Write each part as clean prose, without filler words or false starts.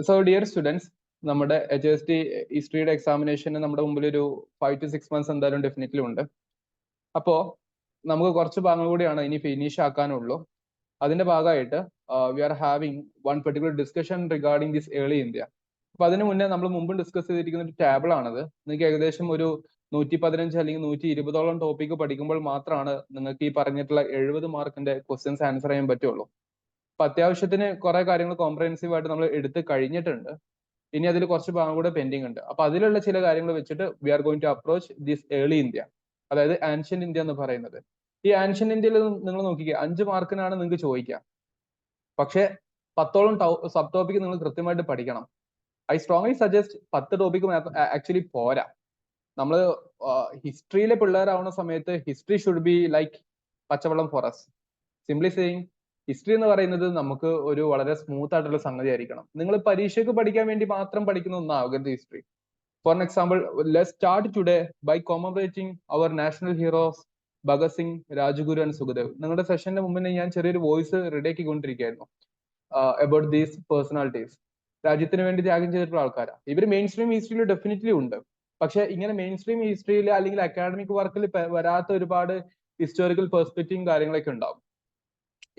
So dear students, നമ്മുടെ HST ഹിസ്റ്ററിയുടെ എക്സാമിനേഷന് നമ്മുടെ മുമ്പിൽ ഒരു 5 to 6 months എന്തായാലും ഡെഫിനറ്റ്ലി ഉണ്ട്. അപ്പോ നമുക്ക് കുറച്ച് ഭാഗങ്ങൾ കൂടിയാണ് ഇനി ഫിനിഷ് ആക്കാനുള്ളൂ. അതിന്റെ ഭാഗമായിട്ട് we are having one particular discussion regarding this early India. അപ്പൊ അതിന് മുന്നേ നമ്മൾ മുമ്പ് ഡിസ്കസ് ചെയ്തിരിക്കുന്ന ഒരു ടേബിൾ ആണത്. നിങ്ങൾക്ക് ഏകദേശം ഒരു 115 അല്ലെങ്കിൽ 120ഓളം ടോപ്പിക്ക് പഠിക്കുമ്പോൾ മാത്രമാണ് നിങ്ങൾക്ക് ഈ പറഞ്ഞിട്ടുള്ള 70 മാർക്കിന്റെ ക്വസ്റ്റ്യൻസ് ആൻസർ ചെയ്യാൻ പറ്റുള്ളൂ. അപ്പൊ അത്യാവശ്യത്തിന് കുറെ കാര്യങ്ങൾ കോംപ്രഹെൻസീവ് ആയിട്ട് നമ്മൾ എടുത്ത് കഴിഞ്ഞിട്ടുണ്ട്. ഇനി അതിൽ കുറച്ച് ഭാഗം കൂടെ പെൻഡിങ് ഉണ്ട്. അപ്പൊ അതിലുള്ള ചില കാര്യങ്ങൾ വെച്ചിട്ട് we are going to approach this early India, അതായത് ആൻഷ്യന്റ് ഇന്ത്യ എന്ന് പറയുന്നത്. ഈ ആൻഷ്യന്റ് ഇന്ത്യയിൽ നിങ്ങൾ നോക്കിക്കുക, 5 മാർക്കിനാണ് നിങ്ങൾക്ക് ചോദിക്കുക. പക്ഷെ 10ഓളം സബ് ടോപ്പിക്ക് നിങ്ങൾ കൃത്യമായിട്ട് പഠിക്കണം. I strongly suggest 10 topic actually പോരാ. നമ്മൾ ഹിസ്റ്ററിയിലെ പിള്ളേരാവുന്ന സമയത്ത് ഹിസ്റ്ററി ഷുഡ് ബി ലൈക്ക് പച്ചവെള്ളം for us. Simply saying, history എന്ന് പറയുന്നത് നമുക്ക് ഒരു വളരെ സ്മൂത്ത് ആയിട്ടുള്ള സംഗതി ആയിരിക്കണം. നിങ്ങൾ പരീക്ഷയ്ക്ക് പഠിക്കാൻ വേണ്ടി മാത്രം പഠിക്കുന്ന ഒന്നാകരുത് history. For example, let's start today by commemorating our national heroes Bhagat Singh, Rajguru and Sukhdev. നിങ്ങളുടെ സെഷന്റെ മുമ്പിൽ ഞാൻ ചെറിയൊരു വോയിസ് റെഡിയാക്കിക്കൊണ്ടിരിക്കുകയായിരുന്നു അബൌട്ട് ദീസ് പേഴ്സണാലിറ്റീസ്. രാജ്യത്തിന് വേണ്ടി ത്യാഗം ചെയ്തിട്ടുള്ള ആൾക്കാരാണ് ഇവർ. മെയിൻ സ്ട്രീം ഹിസ്റ്ററിയിൽ ഡെഫിനറ്റ്ലി ഉണ്ട്. പക്ഷെ ഇങ്ങനെ മെയിൻ സ്ട്രീം ഹിസ്റ്ററിയിൽ അല്ലെങ്കിൽ അക്കാഡമിക് വർക്കിൽ വരാത്ത ഒരുപാട് ഹിസ്റ്റോറിക്കൽ പെർസ്പെക്റ്റീവും കാര്യങ്ങളൊക്കെ ഉണ്ടാവും.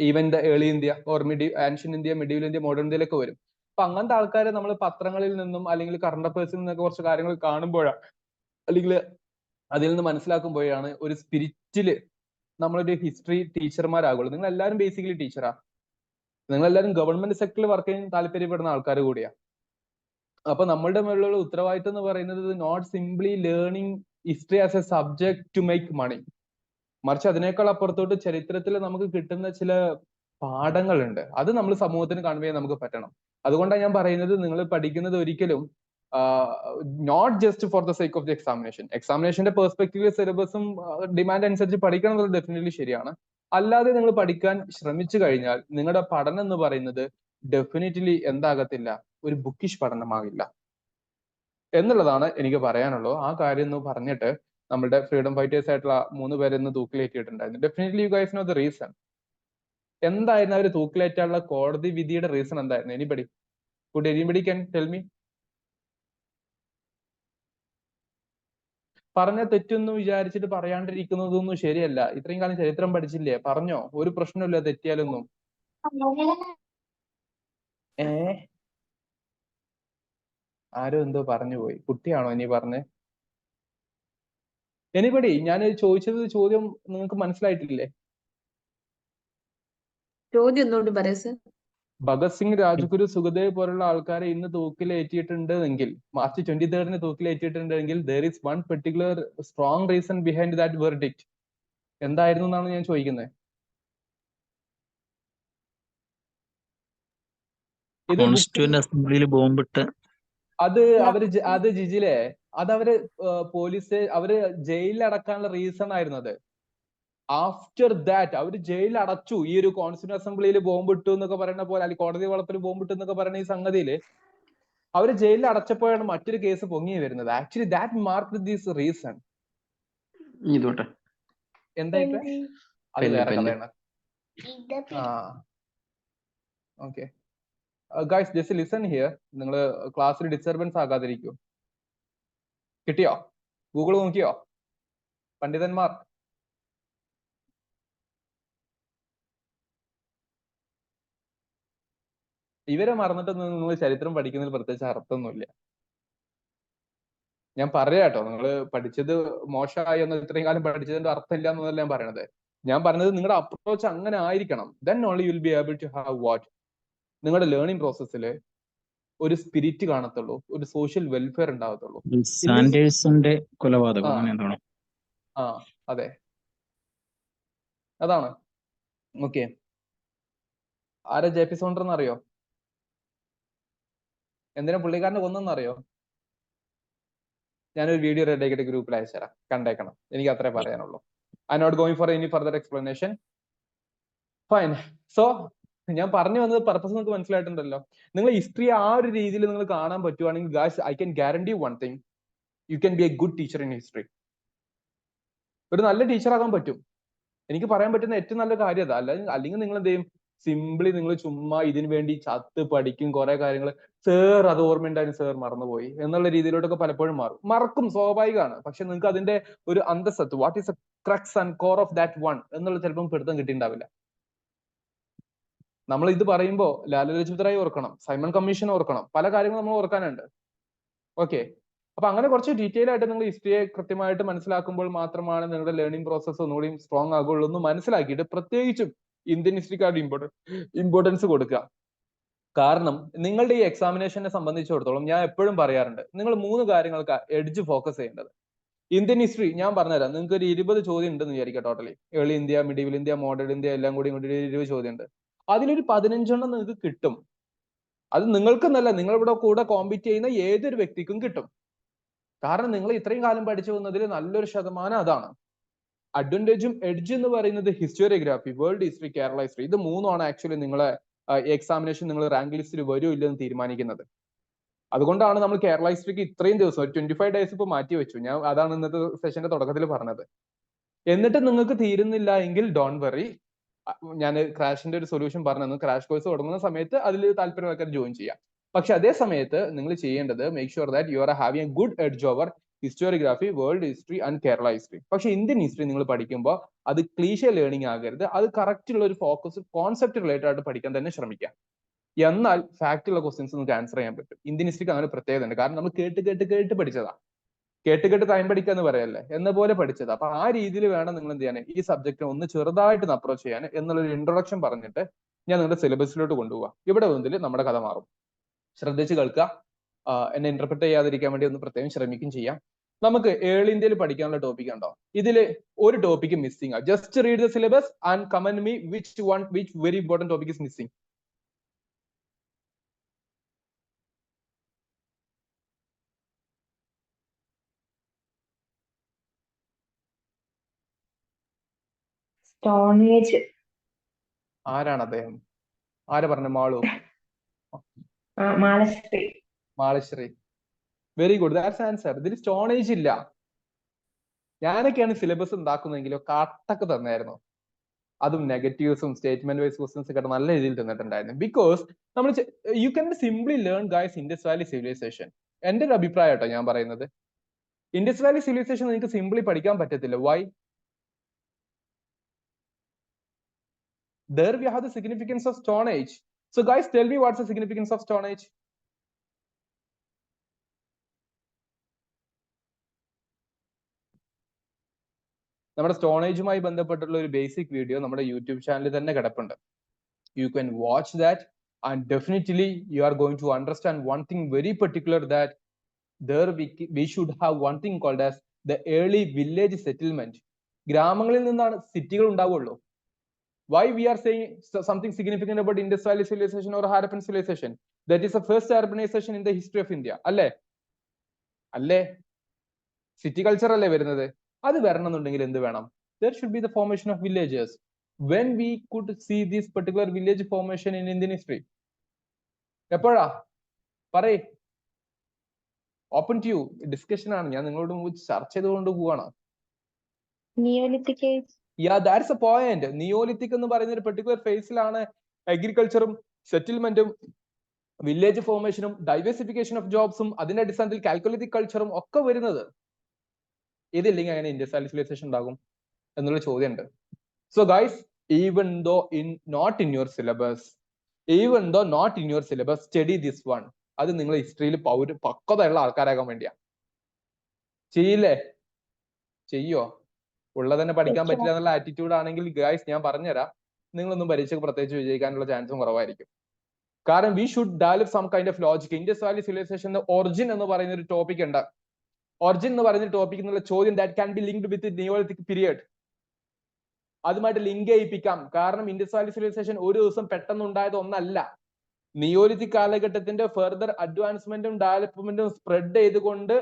Even the early India or ancient India, medieval India, modern ഇന്ത്യയിലൊക്കെ വരും. അപ്പൊ അങ്ങനത്തെ ആൾക്കാരെ നമ്മൾ പത്രങ്ങളിൽ നിന്നും അല്ലെങ്കിൽ കറണ്ട് അഫയേഴ്സിൽ നിന്നൊക്കെ കുറച്ച് കാര്യങ്ങൾ കാണുമ്പോഴാണ്, അല്ലെങ്കിൽ അതിൽ നിന്ന് മനസ്സിലാക്കുമ്പോഴാണ് ഒരു സ്പിരിറ്റില് നമ്മളൊരു ഹിസ്റ്ററി ടീച്ചർമാരാകുള്ളൂ. നിങ്ങൾ എല്ലാവരും ബേസിക്കലി ടീച്ചറാ. നിങ്ങളെല്ലാവരും ഗവൺമെന്റ് സെക്ടറിൽ വർക്ക് ചെയ്യാൻ താല്പര്യപ്പെടുന്ന ആൾക്കാർ കൂടിയാണ്. അപ്പൊ നമ്മളുടെ മേലുള്ള ഉത്തരവാദിത്തം എന്ന് പറയുന്നത് not simply learning history as a subject to make money, മറിച്ച് അതിനേക്കാൾ അപ്പുറത്തോട്ട് ചരിത്രത്തിൽ നമുക്ക് കിട്ടുന്ന ചില പാഠങ്ങളുണ്ട്. അത് നമ്മൾ സമൂഹത്തിന് കൺവേ ചെയ്യാൻ നമുക്ക് പറ്റണം. അതുകൊണ്ടാണ് ഞാൻ പറയുന്നത്, നിങ്ങൾ പഠിക്കുന്നത് ഒരിക്കലും not just for the sake of the examination. എക്സാമിനേഷന്റെ പെർസ്പെക്റ്റീവ് സിലബസും ഡിമാൻഡ് അനുസരിച്ച് പഠിക്കണം എന്നുള്ളത് ഡെഫിനറ്റ്ലി ശരിയാണ്. അല്ലാതെ നിങ്ങൾ പഠിക്കാൻ ശ്രമിച്ചു കഴിഞ്ഞാൽ നിങ്ങളുടെ പഠനം എന്ന് പറയുന്നത് ഡെഫിനറ്റ്ലി എന്താകത്തില്ല, ഒരു ബുക്കിഷ് പഠനമാകില്ല എന്നുള്ളതാണ് എനിക്ക് പറയാനുള്ളത്. ആ കാര്യം എന്ന് പറഞ്ഞിട്ട് നമ്മുടെ ഫ്രീഡം ഫൈറ്റേഴ്സ് ആയിട്ടുള്ള 3 പേരെ ഇന്ന് തൂക്കിലേറ്റിയിട്ടുണ്ടായിരുന്നു. Definitely you guys know the reason. എന്തായിരുന്നു അവർ തൂക്കിലേറ്റാനുള്ള കോടതി വിധിയുടെ റീസൺ എന്തായിരുന്നു? Anybody could anybody can tell me? പറഞ്ഞ തെറ്റൊന്നും വിചാരിച്ചിട്ട് പറയാണ്ടിരിക്കുന്നതൊന്നും ശരിയല്ല. ഇത്രയും കാലം ചരിത്രം പഠിച്ചില്ലേ? പറഞ്ഞോ, ഒരു പ്രശ്നമില്ല തെറ്റിയാലൊന്നും. ആരോ എന്തോ പറഞ്ഞു പോയി. കുട്ടിയാണോ ഇനി പറഞ്ഞേ? എനിബഡി, ഞാൻ ചോദിച്ചത് ചോദ്യം നിങ്ങൾക്ക് മനസ്സിലായിട്ടില്ലേ? ചോദ്യം ഒന്നുകൂടി പറയാം സർ. ഭഗത് സിംഗ്, രാജ്ഗുരു, സുഖദേവ് പോലുള്ള ആൾക്കാരെ ഇന്ന് തൂക്കിലേറ്റിയിട്ടുണ്ട് എങ്കിൽ, March 23 തൂക്കിലേറ്റിയിട്ടുണ്ടെങ്കിൽ there is one particular strong reason behind that verdict. എന്തായിരുന്നു എന്നാണ് ഞാൻ ചോദിക്കുന്നത്. കോൺസ്റ്റിറ്റ്യൂന്റ് അസംബ്ലിയിൽ ബോംബിട്ട് അത് ജിജിലെ, അതവര് പോലീസ് അവര് ജയിലിൽ അടക്കാനുള്ള റീസൺ ആയിരുന്നു അത്. ആഫ്റ്റർ ദാറ്റ് അവർ ജയിലിൽ അടച്ചു. ഈ ഒരു കോൺസ്റ്റിറ്റ്യൂന്റ് അസംബ്ലിയിൽ ബോംബിട്ടു എന്നൊക്കെ പറയുന്ന പോലെ, അല്ലെങ്കിൽ കോടതി വളപ്പിൽ ബോംബിട്ടു എന്നൊക്കെ പറയുന്ന ഈ സംഗതിയില് അവര് ജയിലിൽ അടച്ചപ്പോഴാണ് മറ്റൊരു കേസ് പൊങ്ങി വരുന്നത്. Actually that mark this reason. എന്തായിട്ട് അത് വേറെ കഥയാണ്. Okay guys, just listen here. നിങ്ങൾ ക്ലാസ്സിൽ ഡിസ്റ്റർബൻസ് ആകാതിരിക്കൂ. കിട്ടിയോ? ഗൂഗിൾ നോക്കിയോ പണ്ഡിതന്മാർ? ഇവരെ മറന്നിട്ടൊന്നും നിങ്ങൾ ചരിത്രം പഠിക്കുന്നതിൽ പ്രത്യേകിച്ച് അർത്ഥമൊന്നുമില്ല. ഞാൻ പറയാട്ടോ, നിങ്ങൾ പഠിച്ചത് മോശമായി എന്ന്, ഇത്രയും കാലം പഠിച്ചതിന്റെ അർത്ഥമില്ല എന്നല്ല ഞാൻ പറയണത്. ഞാൻ പറഞ്ഞത് നിങ്ങളുടെ അപ്രോച്ച് അങ്ങനെ ആയിരിക്കണം. Then only you will be able to have what, നിങ്ങളുടെ ലേണിംഗ് പ്രോസസ്സിൽ ഒരു സ്പിരിറ്റ് കാണത്തുള്ളൂ, ഒരു സോഷ്യൽ വെൽഫെയർ ഉണ്ടാകത്തുള്ളൂ. സാൻഡേഴ്സിന്റെ കൊലപാതകം അങ്ങനെ എന്താണോ? ആ അതെ, അതാണ്. ഓക്കെ, ആരാ JP സോണ്ടർ എന്നറിയോ? എന്തിനാ പുള്ളിക്കാരനെ കൊന്നെന്നറിയോ? ഞാനൊരു വീഡിയോ റെഡിയാക്കിയിട്ട് ഗ്രൂപ്പിൽ അയച്ചുതരാം, കണ്ടേക്കണം. എനിക്ക് അത്രേ പറയാനുള്ളൂ. I not going for any further explanation. Fine. So ഞാൻ പറഞ്ഞു വന്നത് പർപ്പസ് നിങ്ങൾക്ക് മനസ്സിലായിട്ടുണ്ടല്ലോ. നിങ്ങൾ ഹിസ്റ്ററി ആ ഒരു രീതിയിൽ നിങ്ങൾ കാണാൻ പറ്റുവാണെങ്കിൽ guys, I can guarantee one thing, you can be A good teacher in history. ഒരു നല്ല ടീച്ചർ ആകാൻ പറ്റും. എനിക്ക് പറയാൻ പറ്റുന്ന ഏറ്റവും നല്ല കാര്യം അതാ. അല്ലെങ്കിൽ നിങ്ങൾ എന്ത് ചെയ്യും, സിംപ്ലി നിങ്ങൾ ചുമ്മാ ഇതിനു വേണ്ടി ചത്ത് പഠിക്കും കുറെ കാര്യങ്ങൾ, സേർ അത് ഓർമ്മയുണ്ടായിരുന്നു, സേർ മറന്നുപോയി എന്നുള്ള രീതിയിലോട്ടൊക്കെ പലപ്പോഴും മറക്കും, സ്വാഭാവികമാണ്. പക്ഷെ നിങ്ങൾക്ക് അതിന്റെ ഒരു അന്തസ്സത്ത്, what is a crux and core of that one എന്നുള്ളത് ചിലപ്പം പിടുത്തം കിട്ടിയിട്ടുണ്ടാവില്ല. നമ്മൾ ഇത് പറയുമ്പോൾ ലാല ലജ്പത് റായ് ഓർക്കണം, സൈമൺ കമ്മീഷൻ ഓർക്കണം, പല കാര്യങ്ങളും നമ്മൾ ഓർക്കാനുണ്ട്. ഓക്കെ, അപ്പൊ അങ്ങനെ കുറച്ച് ഡീറ്റെയിൽ ആയിട്ട് നിങ്ങൾ ഹിസ്റ്ററിയെ കൃത്യമായിട്ട് മനസ്സിലാക്കുമ്പോൾ മാത്രമാണ് നിങ്ങളുടെ ലേണിംഗ് പ്രോസസ്സ് ഒന്നുകൂടി സ്ട്രോങ് ആകുള്ളൂ എന്ന് മനസ്സിലാക്കിയിട്ട് പ്രത്യേകിച്ചും ഇന്ത്യൻ ഹിസ്റ്ററിക്കാരുടെ ഇമ്പോർട്ടൻസ് കൊടുക്കുക. കാരണം നിങ്ങളുടെ ഈ എക്സാമിനേഷനെ സംബന്ധിച്ചിടത്തോളം ഞാൻ എപ്പോഴും പറയാറുണ്ട്, നിങ്ങൾ 3 കാര്യങ്ങൾക്ക് എഡ്ജ് ഫോക്കസ് ചെയ്യേണ്ടത്. ഇന്ത്യൻ ഹിസ്റ്ററി ഞാൻ പറഞ്ഞുതരാം, നിങ്ങൾക്ക് ഒരു 20 ചോദ്യം ഉണ്ടെന്ന് വിചാരിക്കാം totally. Early India, medieval India, modern India എല്ലാം കൂടി 20 ചോദ്യം ഉണ്ട്. അതിലൊരു 15 എണ്ണം നിങ്ങൾക്ക് കിട്ടും. അത് നിങ്ങൾക്കെന്നല്ല, നിങ്ങളിവിടെ കൂടെ കോമ്പീറ്റ് ചെയ്യുന്ന ഏതൊരു വ്യക്തിക്കും കിട്ടും. കാരണം നിങ്ങൾ ഇത്രയും കാലം പഠിച്ചു വന്നതിൽ നല്ലൊരു ശതമാനം അതാണ്. അഡ്വാൻറ്റേജും എഡ്ജ് എന്ന് പറയുന്നത് historiography, world history, Kerala history, ഇത് 3ആണ് ആക്ച്വലി നിങ്ങളെ എക്സാമിനേഷൻ നിങ്ങൾ റാങ്ക് ലിസ്റ്റിൽ വരും ഇല്ലെന്ന് തീരുമാനിക്കുന്നത്. അതുകൊണ്ടാണ് നമ്മൾ കേരള ഹിസ്റ്ററിക്ക് ഇത്രയും ദിവസം 25 ഡേയ്സ് ഇപ്പോൾ മാറ്റി വെച്ചു. ഞാൻ അതാണ് ഇന്നത്തെ സെഷന്റെ തുടക്കത്തിൽ പറഞ്ഞത്. എന്നിട്ട് നിങ്ങൾക്ക് തീരുന്നില്ല എങ്കിൽ ഡോൺ വെറി, ഞാൻ ക്രാഷിന്റെ ഒരു സൊല്യൂഷൻ പറഞ്ഞു. ക്രാഷ് കോഴ്സ് തുടങ്ങുന്ന സമയത്ത് അതിൽ താല്പര്യമുള്ളവർ ജോയിൻ ചെയ്യാം. പക്ഷെ അതേ സമയത്ത് നിങ്ങൾ ചെയ്യേണ്ടത് make sure that you are having A good edge over historiography, world history and Kerala history. പക്ഷെ ഇന്ത്യൻ ഹിസ്റ്ററി നിങ്ങൾ പഠിക്കുമ്പോൾ അത് ക്ലീഷേ ലേണിംഗ് ആകരുത്. അത് കറക്റ്റ് ഉള്ള ഒരു ഫോക്കസ്, കോൺസെപ്റ്റ് റിലേറ്റഡ് ആയിട്ട് പഠിക്കാൻ തന്നെ ശ്രമിക്കാം. എന്നാൽ ഫാക്ട് ഉള്ള ക്വസ്റ്റ്യൻസ് നിങ്ങൾക്ക് ആൻസർ ചെയ്യാൻ പറ്റും. ഇന്ത്യൻ ഹിസ്റ്ററിക്ക് അങ്ങനെ പ്രത്യേകത ഉണ്ട്. കാരണം നമ്മൾ കേട്ട് പഠിച്ചതാ. കേട്ട് ടൈം പഠിക്കുക എന്ന് പറയല്ലേ, എന്ന പോലെ പഠിച്ചത്. അപ്പൊ ആ രീതിയിൽ വേണം നിങ്ങൾ എന്ത് ചെയ്യാൻ, ഈ സബ്ജക്റ്റ് ഒന്ന് ചെറുതായിട്ട് അപ്രോച്ച് ചെയ്യാൻ എന്നുള്ളൊരു ഇൻട്രൊഡക്ഷൻ പറഞ്ഞിട്ട് ഞാൻ നിങ്ങളുടെ സിലബസിലോട്ട് കൊണ്ടുപോകാം. ഇവിടെ മുതൽ നമ്മുടെ കഥ മാറും. ശ്രദ്ധിച്ച് കേൾക്കുക. എന്നെ ഇന്റർപ്രറ്റ് ചെയ്യാതിരിക്കാൻ വേണ്ടി ഒന്ന് പ്രത്യേകം ശ്രമിക്കും ചെയ്യാം. നമുക്ക് ഏർലി ഇന്ത്യയിൽ പഠിക്കാനുള്ള ടോപ്പിക് ഉണ്ടോ? ഇതിൽ ഒരു ടോപ്പിക് മിസ്സിംഗ് ആ. Just read the syllabus and comment me which very important topic is missing. Stone age. ആരാണ് അദ്ദേഹം? ആരാ പറഞ്ഞ? Malu? Malashree. Malashree, very good, that's answer. ഇതിൽ സ്റ്റോൺ ഏജ് ഇല്ല. ഞാനൊക്കെയാണ് സിലബസ് ഉണ്ടാക്കുന്നതെങ്കിലോ കാട്ടൊക്കെ തന്നായിരുന്നു. അതും നെഗറ്റീവ്സും സ്റ്റേറ്റ്മെന്റ് വൈസ് ക്വസ്റ്റൻസ് ഒക്കെ നല്ല രീതിയിൽ തന്നിട്ടുണ്ടായിരുന്നു. ബിക്കോസ് നമ്മൾ you can simply learn guys Indus valley civilisation. എന്റെ ഒരു അഭിപ്രായം കേട്ടോ ഞാൻ പറയുന്നത്. ഇൻഡസ് വാലി സിവിലൈസേഷൻ നിങ്ങൾക്ക് സിംപ്ലി പഠിക്കാൻ പറ്റത്തില്ല. Why? There we have the significance of Stone Age. So guys, tell me what's the significance of Stone Age? നമ്മുടെ സ്റ്റോൺ ഏജുമായി ബന്ധപ്പെട്ടുള്ള ഒരു ബേസിക് വീഡിയോ നമ്മുടെ യൂട്യൂബ് ചാനലിൽ തന്നെ കിടപ്പുണ്ട്. You can watch that and definitely you are going to understand one thing very particular, that there we should have one thing called as the early village settlement. ഗ്രാമങ്ങളിൽ നിന്നാണ് സിറ്റികൾ ഉണ്ടാവുള്ളൂ. Why we are saying something significant about Indus Valley civilization or Harappan civilization? That is the first urbanization in the history of India. അല്ലേ? City culture അല്ലേ വരുന്നത്? അത് വരണമെന്നുണ്ടെങ്കിൽ എന്ത് വേണം? There should be the formation of villages. When we could see this particular village formation in Indian history? എപ്പോഴാ? പറയ്. Open to you. Discussion ആണ്, ഞാൻ നിങ്ങളോട് ചർച്ച ചെയ്തുകൊണ്ട് പോവാണ്. Neolithic age. Yeah, that's a point. Neolithic എന്ന് പറയുന്ന ഒരു പെർട്ടിക്കുലർ ഫേസിലാണ് അഗ്രികൾച്ചറും സെറ്റിൽമെന്റും വില്ലേജ് ഫോർമേഷനും ഡൈവേഴ്സിഫിക്കേഷൻ ഓഫ് ജോബ്സും അതിന്റെ അടിസ്ഥാനത്തിൽ കാൽക്കുലേറ്റിക് കൾച്ചറും ഒക്കെ വരുന്നത്. ഇതില്ലെങ്കിൽ അങ്ങനെ ഇൻഡസ് വാലി സിവിലൈസേഷൻ ഉണ്ടാകും എന്നുള്ള ചോദ്യമുണ്ട്. So guys, even though not in your syllabus, study this one. അത് നിങ്ങൾ ഹിസ്റ്ററിയിൽ പക്വതയുള്ള ആൾക്കാരാകാൻ വേണ്ടിയാ. ചെയ്യില്ലേ? ചെയ്യോ? ഉള്ളതന്നെ പഠിക്കാൻ പറ്റില്ല എന്നുള്ള ആറ്റിറ്റ്യൂഡ് ആണെങ്കിൽ ഗൈസ് ഞാൻ പറഞ്ഞുതരാം, നിങ്ങളൊന്നും പരീക്ഷയ്ക്ക് പ്രത്യേകിച്ച് വിജയിക്കാനുള്ള ചാൻസും കുറവായിരിക്കും. കാരണം we should develop some kind of logic. Indus valley civilisation origin എന്ന് പറയുന്ന ഒരു ടോപ്പിക് ഉണ്ട്. ഒറിജിൻ എന്ന് പറയുന്ന ടോപ്പിക് എന്നുള്ള ചോദ്യം that can be linked with Neolithic period. അതുമായിട്ട് ലിങ്ക് ചെയ്യിപ്പിക്കാം. കാരണം ഇൻഡസ് വാലി സിവിലൈസേഷൻ ഒരു ദിവസം പെട്ടെന്ന് ഉണ്ടായത് ഒന്നല്ല. നിയോലിത്തിക് കാലഘട്ടത്തിന്റെ ഫെർദർ അഡ്വാൻസ്മെന്റും ഡെവലപ്മെന്റും സ്പ്രെഡ് ചെയ്തുകൊണ്ട്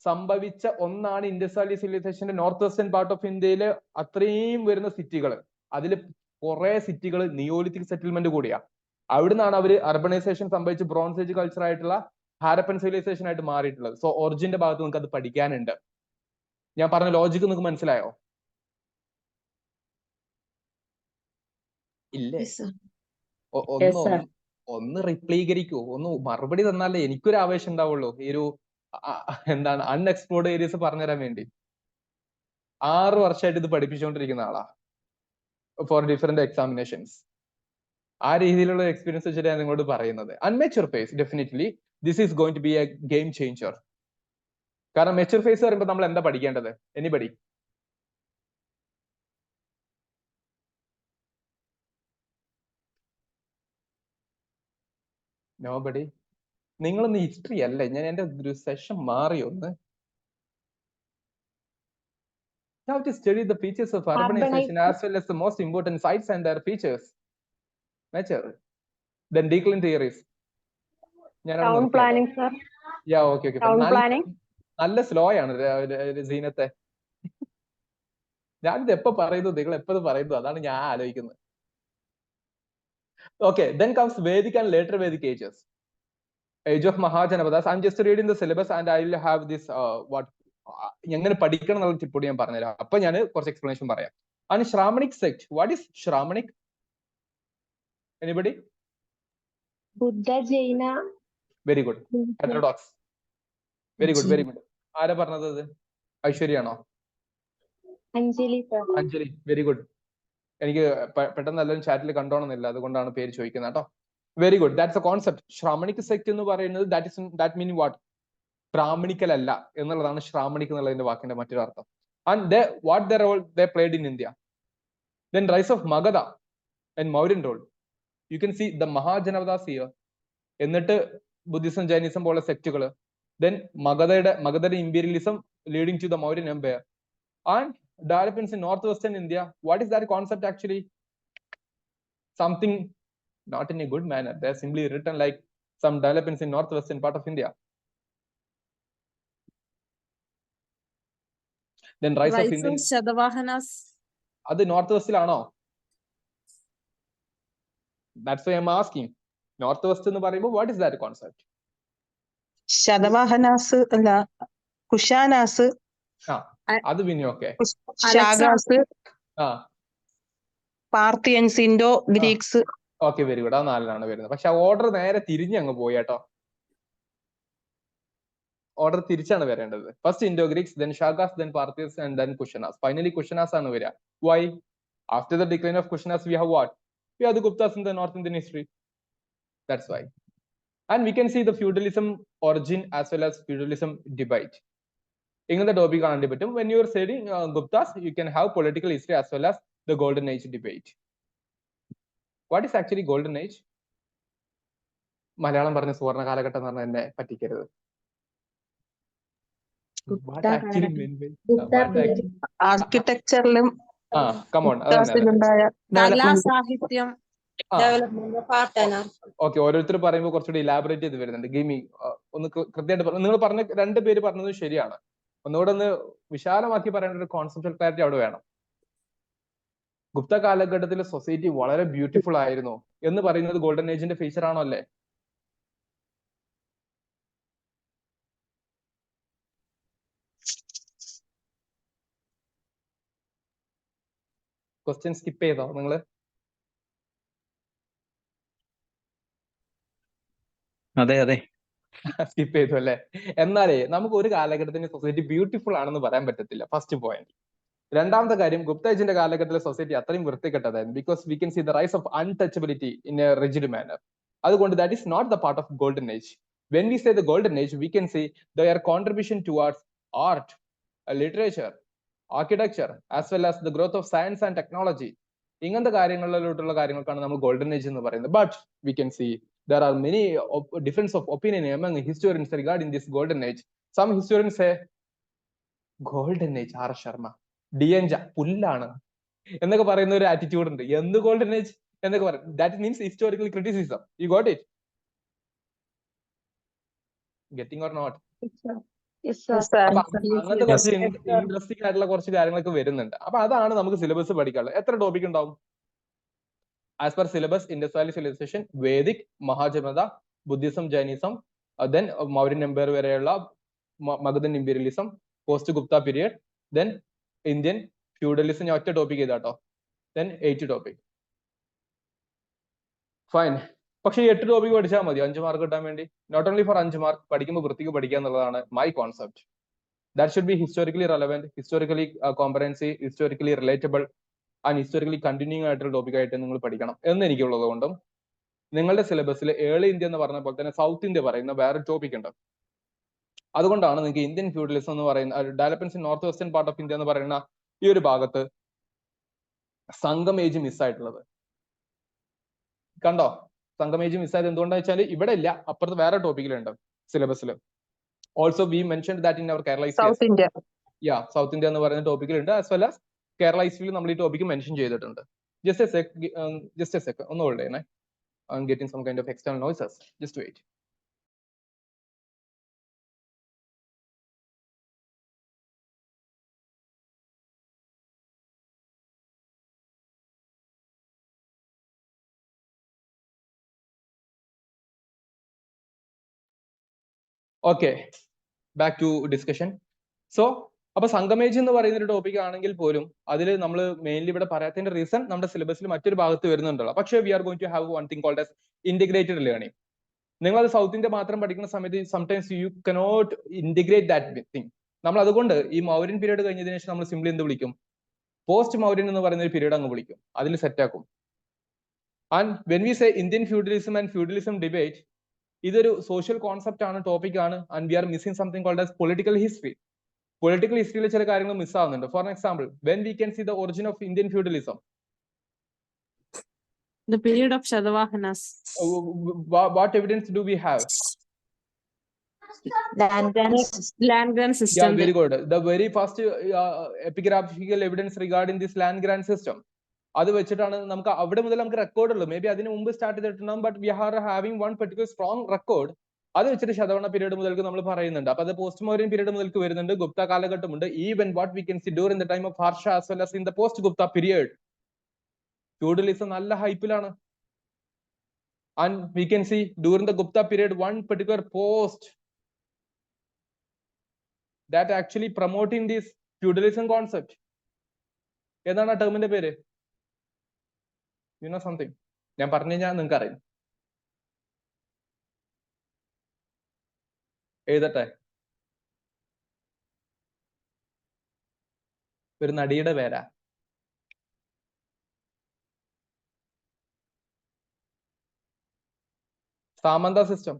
സംഭവിച്ച ഒന്നാണ് ഇൻഡസ് വാലി സിവിലൈസേഷന്റെ നോർത്ത് വെസ്റ്റേൺ പാർട്ട് ഓഫ് ഇന്ത്യയിലെ അത്രയും വരുന്ന സിറ്റികൾ. അതിൽ കുറെ സിറ്റികൾ നിയോലിത്തിക് സെറ്റിൽമെന്റ് കൂടിയാ. അവിടുന്നാണ് അവർ അർബനൈസേഷൻ സംഭവിച്ച് ബ്രോൺസ് ഏജ് കൾച്ചർ ആയിട്ടുള്ള ഹാരപ്പൻ സിവിലൈസേഷൻ ആയിട്ട് മാറിയിട്ടുള്ളത്. സോ ഒറിജിന്റെ ഭാഗത്ത് നിങ്ങൾക്ക് അത് പഠിക്കാനുണ്ട്. ഞാൻ പറഞ്ഞ ലോജിക്ക് നിങ്ങൾക്ക് മനസ്സിലായോ? ഇല്ലേ? Yes, sir. ഒന്ന് Yes, sir. ഒന്ന് റിപ്ലീകരിക്കൂ, ഒന്ന് മറുപടി തന്നാലേ എനിക്കൊരു ആവേശം ഉണ്ടാവുള്ളൂ ഈ ഒരു എന്താണ് അൺഎക്സ്പ്ലോർഡ് ഏരിയസ് പറഞ്ഞുതരാൻ വേണ്ടി. 6 വർഷമായിട്ട് ഇത് പഠിപ്പിച്ചുകൊണ്ടിരിക്കുന്ന ആളാ ഫോർ ഡിഫറെന്റ് എക്സാമിനേഷൻസ്. ആ രീതിയിലുള്ള എക്സ്പീരിയൻസ് വെച്ചിട്ട് ഞാൻ നിങ്ങളോട് പറയുന്നത്. Unmature phase definitely this is going to be a game changer. കാരണം മെച്യൂർ ഫേസ് പറയുമ്പോൾ നമ്മൾ എന്താ പഠിക്കേണ്ടത്? എനിബഡി? നോബഡി? നിങ്ങളൊന്ന് ഹിസ്റ്ററി അല്ലേ, ഞാൻ എന്റെ ഒരു സെഷൻ മാറി ഒന്ന്. You have to study the features of urbanization as well as the most important sites and their features. Nature. Then decline theories. Town planning, sir. Yeah, okay. Town planning. നല്ല slow ആണ് സീനത്തെ. ഞാനിത് എപ്പോ പറയുന്നു, നിങ്ങൾ എപ്പോഴും പറയുന്നു, അതാണ് ഞാൻ ആലോചിക്കുന്നത്. Okay, then comes Vedic and later Vedic ages. Age of Mahajanapadas. I'm just reading the syllabus and I will have this എങ്ങനെ പഠിക്കണം എന്നുള്ള ടിപ്പോട് ഞാൻ പറഞ്ഞുതരാം. അപ്പൊ ഞാൻ കുറച്ച് എക്സ്പ്ലനേഷൻ പറയാം. And Shramanic sect. What is Shramanic? Anybody? Buddha, Jaina. Very good. Heterodox. Very good, very good. ആരാ പറഞ്ഞത്? അത് ഐശ്വര്യാണോ? Anjali, sir. Anjali, very good. എനിക്ക് പെട്ടെന്ന് എല്ലാവരും ചാറ്റിൽ കണ്ടോണമെന്നില്ല, അതുകൊണ്ടാണ് പേര് ചോദിക്കുന്നത് കേട്ടോ. Very good. That's a concept. Shramanic sect എന്ന് പറയുന്നത് ദാറ്റ് മീൻ വാട്ട്? ബ്രാഹ്മണിക്കൽ അല്ല എന്നുള്ളതാണ് ശ്രാമണിക് എന്നുള്ളതിന്റെ വാക്കിന്റെ മറ്റൊരു അർത്ഥം. And what the role they played in India. Then rise of Magadha and Mauryan role. You can see the Mahajanapadas here. എന്നിട്ട് ബുദ്ധിസം, ജൈനിസം പോലുള്ള സെക്റ്റുകൾ. ദെൻ മഗധയുടെ imperialism leading to the Mauryan empire. And developments in northwestern India. What is that concept actually? Something not in a good manner. They're simply written like some developments in northwestern part of India. Then rise of Indian. Shatavahanas. Adu northwest ilano? That's why I'm asking. Northwest ennu parayumbol what is that concept? Shatavahanas alla Kushanas. അത് പിന്നെ okay. Shakas, Parthians, Indo Greeks. Okay, very good. അത് 4 വരുന്നത്. പക്ഷെ order നേരെ തിരിഞ്ഞ് അങ്ങ് പോയി കേട്ടോ. ഓർഡർ തിരിച്ചാണ് വരേണ്ടത്. First Indo Greeks, then Shakas, then Parthians and then Kushanas. Finally Kushanas ആണ് വരിക. Why? After the decline of Kushanas we have what? We have the Guptas in the north Indian history. That's why. And we can see the feudalism origin as well as feudalism debate. ഇങ്ങനത്തെ topic കാണാൻ പറ്റും. When you are studying Guptas you can have political history as well as the golden age debate. What is actually golden age? Malayalam പറഞ്ഞ സുവർണ കാലഘട്ടം എന്ന് പറഞ്ഞാൽ എന്നെ പറ്റിക്കരുത്. ആർക്കിടെക്ചറിലും സാഹിത്യം. ഓക്കെ, ഓരോരുത്തർ പറയുമ്പോൾ കുറച്ചുകൂടി ഇലാബറേറ്റ് ചെയ്ത് വരുന്നുണ്ട്. ഗിമി ഒന്ന് കൃത്യമായിട്ട് നിങ്ങൾ പറഞ്ഞ 2 പേര് പറഞ്ഞത് ശരിയാണ്. ഒന്നുകൂടെ ഒന്ന് വിശാലമാക്കി പറയേണ്ട ഒരു കോൺസെപ്റ്റൽ ക്ലാരിറ്റി അവിടെ വേണം. ഗുപ്ത കാലഘട്ടത്തിലെ സൊസൈറ്റി വളരെ ബ്യൂട്ടിഫുൾ ആയിരുന്നു എന്ന് പറയുന്നത് ഗോൾഡൻ ഏജിന്റെ ഫീച്ചർ ആണോ? അല്ലേ? ക്വസ്റ്റ്യൻ സ്കിപ്പ് ചെയ്തോ നിങ്ങള്? അതെ സ്കിപ്പ് ചെയ്തു അല്ലേ? എന്നാലേ നമുക്ക് ഒരു കാലഘട്ടത്തിന്റെ സൊസൈറ്റി ബ്യൂട്ടിഫുൾ ആണെന്ന് പറയാൻ പറ്റത്തില്ല. First point. രണ്ടാമത്തെ കാര്യം, ഗുപ്ത ഏജിന്റെ കാലഘട്ടത്തിലെ സൊസൈറ്റി അത്രയും വൃത്തികെട്ടതായിരുന്നു. Because we can see the rise of untouchability in a rigid manner. അതുകൊണ്ട് that is not the part of golden age. When we say the golden age we can see their contribution towards art, literature, architecture as well as the growth of science and technology. ഇങ്ങനത്തെ കാര്യങ്ങളിലോട്ടുള്ള കാര്യങ്ങൾക്കാണ് നമ്മൾ golden age എന്ന് പറയുന്നത്. But we can C there are many difference of opinion among historians regarding this golden age. Some historians say golden age R. Sharma ഡിയഞ്ച പുല്ലാണ് എന്നൊക്കെ പറയുന്ന ഒരു attitude ഉണ്ട്. എന്ത് ഗോൾഡൻ ഏജ് എന്നൊക്കെ പറയും. That means historical criticism. You got it? Getting or not? അങ്ങനത്തെ കുറച്ച് interesting ആയിട്ടുള്ള കുറച്ച് കാര്യങ്ങളൊക്കെ വരുന്നുണ്ട്. അപ്പൊ അതാണ് നമുക്ക് സിലബസ് പഠിക്കാനുള്ളത്. എത്ര ടോപ്പിക് ഉണ്ടാവും? As per syllabus, Indus Valley civilization, Vedic, Mahajanapada, Buddhism, Jainism, then Mauryan Empire വരെയുള്ള Magadhan imperialism, post Gupta period, then Indian feudalism. ഞാൻ ഒറ്റ ടോപ്പിക് ചെയ്താട്ടോ. then 8 topic. ഫൈൻ. പക്ഷേ ഈ 8 ടോപ്പിക് പഠിച്ചാൽ മതി 5 മാർക്ക് കിട്ടാൻ വേണ്ടി. നോട്ട് ഓൺലി ഫോർ 5 മാർക്ക്, പഠിക്കുമ്പോൾ വൃത്തിക്ക് പഠിക്കുക എന്നുള്ളതാണ് my concept. That should be historically relevant, historically comprehensive, historically relatable and historically continuing ആയിട്ടുള്ള ടോപ്പിക് ആയിട്ട് നിങ്ങൾ പഠിക്കണം എന്ന് എനിക്കുള്ളത് കൊണ്ടും നിങ്ങളുടെ സിലബസിൽ ഏർലി ഇന്ത്യ എന്ന് പറഞ്ഞ പോലെ തന്നെ സൗത്ത് ഇന്ത്യ പറയുന്ന വേറെ ടോപ്പിക് ഉണ്ട്. അതുകൊണ്ടാണ് നിങ്ങൾക്ക് ഇന്ത്യൻ ഫ്യൂഡലിസം എന്ന് പറയുന്ന developments in north western part of India എന്ന് പറയുന്ന ഈ ഒരു ഭാഗത്ത് സംഗം ഏജ് മിസ്സായിട്ടുള്ളത്. കണ്ടോ, സംഗം ഏജ് മിസ്സായത് എന്തുകൊണ്ടാണെന്ന് വെച്ചാൽ ഇവിടെ ഇല്ല, അപ്പുറത്ത് വേറെ ടോപ്പിക്കിലുണ്ട് സിലബസിൽ. Also we mentioned that in our Kerala South India. South India എന്ന് പറയുന്ന ടോപ്പിക്കിലുണ്ട്, ആസ് വെൽ ആസ് കേരള ഹിസ്റ്ററിയിൽ നമ്മൾ ഈ ടോപ്പിക്ക് മെൻഷൻ ചെയ്തിട്ടുണ്ട്. ജസ്റ്റ് എ സെക് ഒന്ന് ഹോൾഡ് ചെയ്യണേ. I'm getting some kind of external noises. Just wait. Okay, back to discussion. So, അപ്പൊ സംഗമേജ് എന്ന് പറയുന്ന ഒരു ടോപ്പിക് ആണെങ്കിൽ പോലും അതിൽ നമ്മൾ മെയിൻലി ഇവിടെ പറയാത്തതിന്റെ റീസൺ നമ്മുടെ സിലബസിൽ മറ്റൊരു ഭാഗത്ത് വരുന്നുണ്ടല്ലോ. പക്ഷേ we are going to have one thing called as integrated learning. നിങ്ങൾ അത് സൗത്ത് ഇന്ത്യ മാത്രം പഠിക്കുന്ന സമയത്ത് sometimes you cannot integrate that thing. നമ്മൾ അതുകൊണ്ട് ഈ മൗര്യൻ പീരീഡ് കഴിഞ്ഞതിന് ശേഷം നമ്മൾ സിംപ്ലി എന്ത് വിളിക്കും, പോസ്റ്റ് മൗര്യൻ എന്ന് പറയുന്ന ഒരു പീരീഡ് അങ്ങ് വിളിക്കും, അതിൽ സെറ്റ് ആക്കും. And when we say Indian feudalism and feudalism debate, ഇതൊരു സോഷ്യൽ കോൺസെപ്റ്റ് ആണ്, ടോപ്പിക് ആണ്. And we are missing something called as political history. Political ഹിസ്റ്ററിയിൽ ചില കാര്യങ്ങൾ മിസ്സാവുന്നുണ്ട്. For example, when we can see the origin of Indian feudalism, The period of Shatavahanas. what evidence do we have? Land grant system. Yeah, very good. The very first epigraphical evidence regarding this land grant system, അത് വെച്ചിട്ടാണ് നമുക്ക് അവിടെ മുതൽ നമുക്ക് record ഉള്ളൂ. May be അതിന് മുമ്പ് start ചെയ്തിട്ടുണ്ടാകും, but we are having one particular strong record. അത് വെച്ചിട്ട് ശതവാഹന പീരീഡ് മുതൽക്ക് നമ്മൾ പറയുന്നുണ്ട്. അപ്പൊ അത് പോസ്റ്റ് മൗര്യൻ പീരീഡ് മുതൽക്ക് വരുന്നുണ്ട്, ഗുപ്ത കാലഘട്ടമുണ്ട്. Even what we can see during the time of Harsha as well as in the post Gupta period, feudalism നല്ല ഹൈപ്പിലാണ്. And we can see during the Gupta period one particular post that actually promoting this feudalism concept. ഏതാണ് ആ ടേമിന്റെ പേര്? You know something? ഞാൻ പറഞ്ഞു കഴിഞ്ഞാൽ നിങ്ങൾക്ക് അറിയും. എഴുതട്ടെ? ഒരു നടിയുടെ പേരാ. സാമന്ത സിസ്റ്റം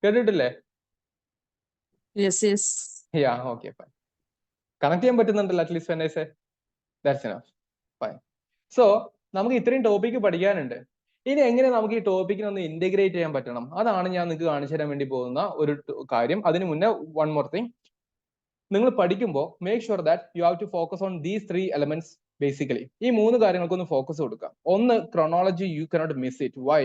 കേട്ടിട്ടില്ലേ? Yes, yes. Yeah, okay, fine. Connect ചെയ്യാൻ പറ്റുന്നുണ്ടല്ലോ at least when I say. That's enough. Fine. So, നമുക്ക് ഇത്രയും ടോപ്പിക്ക് പഠിക്കാനുണ്ട്. ഇനി എങ്ങനെ നമുക്ക് ഈ ടോപ്പിക്കിനെ ഒന്ന് ഇന്റഗ്രേറ്റ് ചെയ്യാൻ പറ്റണം, അതാണ് ഞാൻ നിങ്ങൾക്ക് കാണിച്ചു തരാൻ വേണ്ടി പോകുന്ന ഒരു കാര്യം. അതിന് മുന്നേ വൺ മോർ തിങ്, നിങ്ങൾ പഠിക്കുമ്പോൾ make sure that you have to focus on these 3 elements. Basically ഈ 3 കാര്യങ്ങൾക്കൊന്ന് ഫോക്കസ് കൊടുക്കാം. ഒന്ന്, chronology you cannot miss it. Why?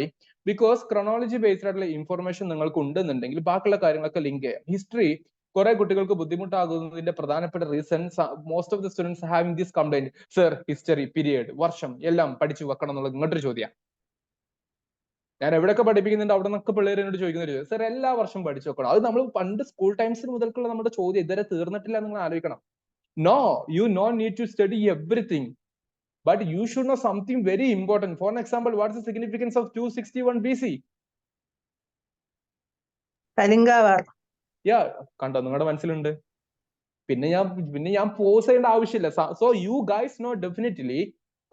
Because chronology based ആയിട്ടുള്ള ഇൻഫർമേഷൻ നിങ്ങൾക്ക് ഉണ്ടെന്നുണ്ടെങ്കിൽ ബാക്കിയുള്ള കാര്യങ്ങളൊക്കെ ലിങ്ക് ചെയ്യാം. ഹിസ്റ്ററി കുറെ കുട്ടികൾക്ക് ബുദ്ധിമുട്ടാകുന്നതിന്റെ പ്രധാനപ്പെട്ട reason, most of the students having this complaint, sir history period വർഷം എല്ലാം പഠിച്ചു വെക്കണം എന്നുള്ളത് ഇങ്ങോട്ടൊരു ചോദ്യം. ഞാൻ എവിടെയൊക്കെ പഠിപ്പിക്കുന്നുണ്ട് അവിടെ നിന്നൊക്കെ പിള്ളേർ എന്നോട് ചോദിക്കുന്ന ഒരു ചോദ്യം, സർ എല്ലാ വർഷവും പഠിച്ചു വെക്കണം. അത് നമ്മൾ പണ്ട് സ്കൂൾ ടൈംസിന് മുതൽക്കുള്ള നമ്മുടെ ചോദ്യം ഇതുവരെ തീർന്നിട്ടില്ല നിങ്ങൾ ആലോചിക്കണം. No, you don't need to study everything, but you should know something very important. For an example, what is the significance of 261 BC? Kalinga war. Yeah, കണ്ടോ, നിങ്ങളുടെ മനസ്സിലുണ്ട്. പിന്നെ ഞാൻ പോസ് ചെയ്യേണ്ട ആവശ്യമില്ല. So you guys know definitely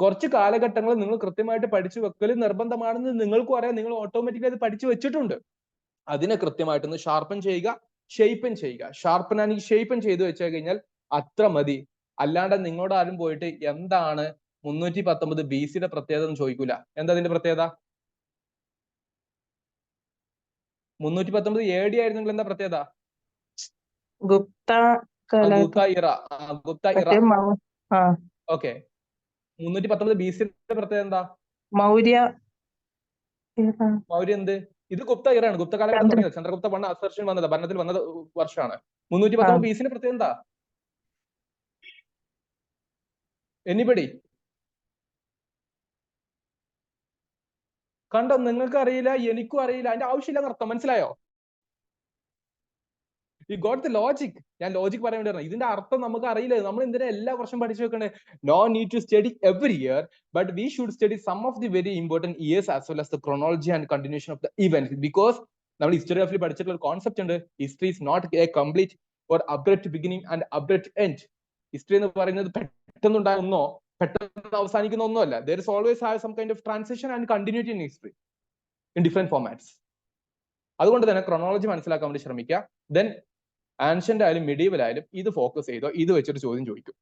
കുറച്ച് കാലഘട്ടങ്ങൾ നിങ്ങൾ കൃത്യമായിട്ട് പഠിച്ചു വെക്കൽ നിർബന്ധമാണെന്ന് നിങ്ങൾക്കും അറിയാം. നിങ്ങൾ ഓട്ടോമാറ്റിക്കലി അത് പഠിച്ചു വെച്ചിട്ടുണ്ട്. അതിനെ കൃത്യമായിട്ടൊന്ന് ഷാർപ്പൻ ചെയ്യുക, ഷെയ്പ്പൻ ചെയ്യുക. ഷാർപ്പൻ ആണെങ്കിൽ ഷെയ്പ്പൻ ചെയ്ത് വെച്ചു കഴിഞ്ഞാൽ അത്ര മതി. അല്ലാണ്ട് നിങ്ങളോട് ആരും പോയിട്ട് എന്താണ് 319 BC പ്രത്യേകത എന്ന് ചോദിക്കൂല. എന്താ അതിന്റെ പ്രത്യേകത? 319 AD ആയിരുന്നെങ്കിൽ എന്താ പ്രത്യേകത? ഗുപ്ത ഇറ. ഓക്കെ, 319 BC പ്രത്യേകത എന്താ? മൗര്യ എന്ത്? ഇത് ഗുപ്ത ഇറാണ്. ഗുപ്ത കാലഘട്ടം തുടങ്ങിയത് ചന്ദ്രഗുപ്ത അസർഷൻ വന്നത് ഭരണത്തിൽ വന്നത് വർഷമാണ്. 319 BC പ്രത്യേകത എന്താ? എനിബഡി? കണ്ടോ, നിങ്ങൾക്ക് അറിയില്ല, എനിക്കും അറിയില്ല, അതിന്റെ ആവശ്യമില്ല എന്നർത്ഥം. മനസ്സിലായോ? You got the logic. ഞാൻ ലോജിക് പറയാൻ വേണ്ടി പറഞ്ഞു. ഇതിന്റെ അർത്ഥം നമുക്ക് അറിയില്ല. നമ്മൾ എന്തിനാ എല്ലാ വർഷം പഠിച്ചു വെക്കണേ? No need to study every year, but we should study some of the very important years as well as the chronology and continuation of the event. ബിക്കോസ് നമ്മൾ ഹിസ്റ്റോഗ്രാഫിയിൽ പഠിച്ചിട്ടുള്ള ഒരു കോൺസെപ്റ്റ് ഉണ്ട്, history is not a complete or abrupt beginning and abrupt end. History എന്ന് പറയുന്നത് പെട്ടെന്നുണ്ടായ ഒന്നോ പെട്ടെന്ന് അവസാനിക്കുന്ന ഒന്നുമല്ല. There is always have some kind of transition and continuity in history in different formats. അതുകൊണ്ട് തന്നെ ക്രോണോളജി മനസ്സിലാക്കാൻ വേണ്ടി ശ്രമിക്കുക. ദെൻ ആൻഷ്യന്റ് ആയാലും മിഡീവൽ ആയാലും ഇത് ഫോക്കസ് ചെയ്തോ, ഇത് വെച്ചൊരു ചോദ്യം ചോദിക്കും.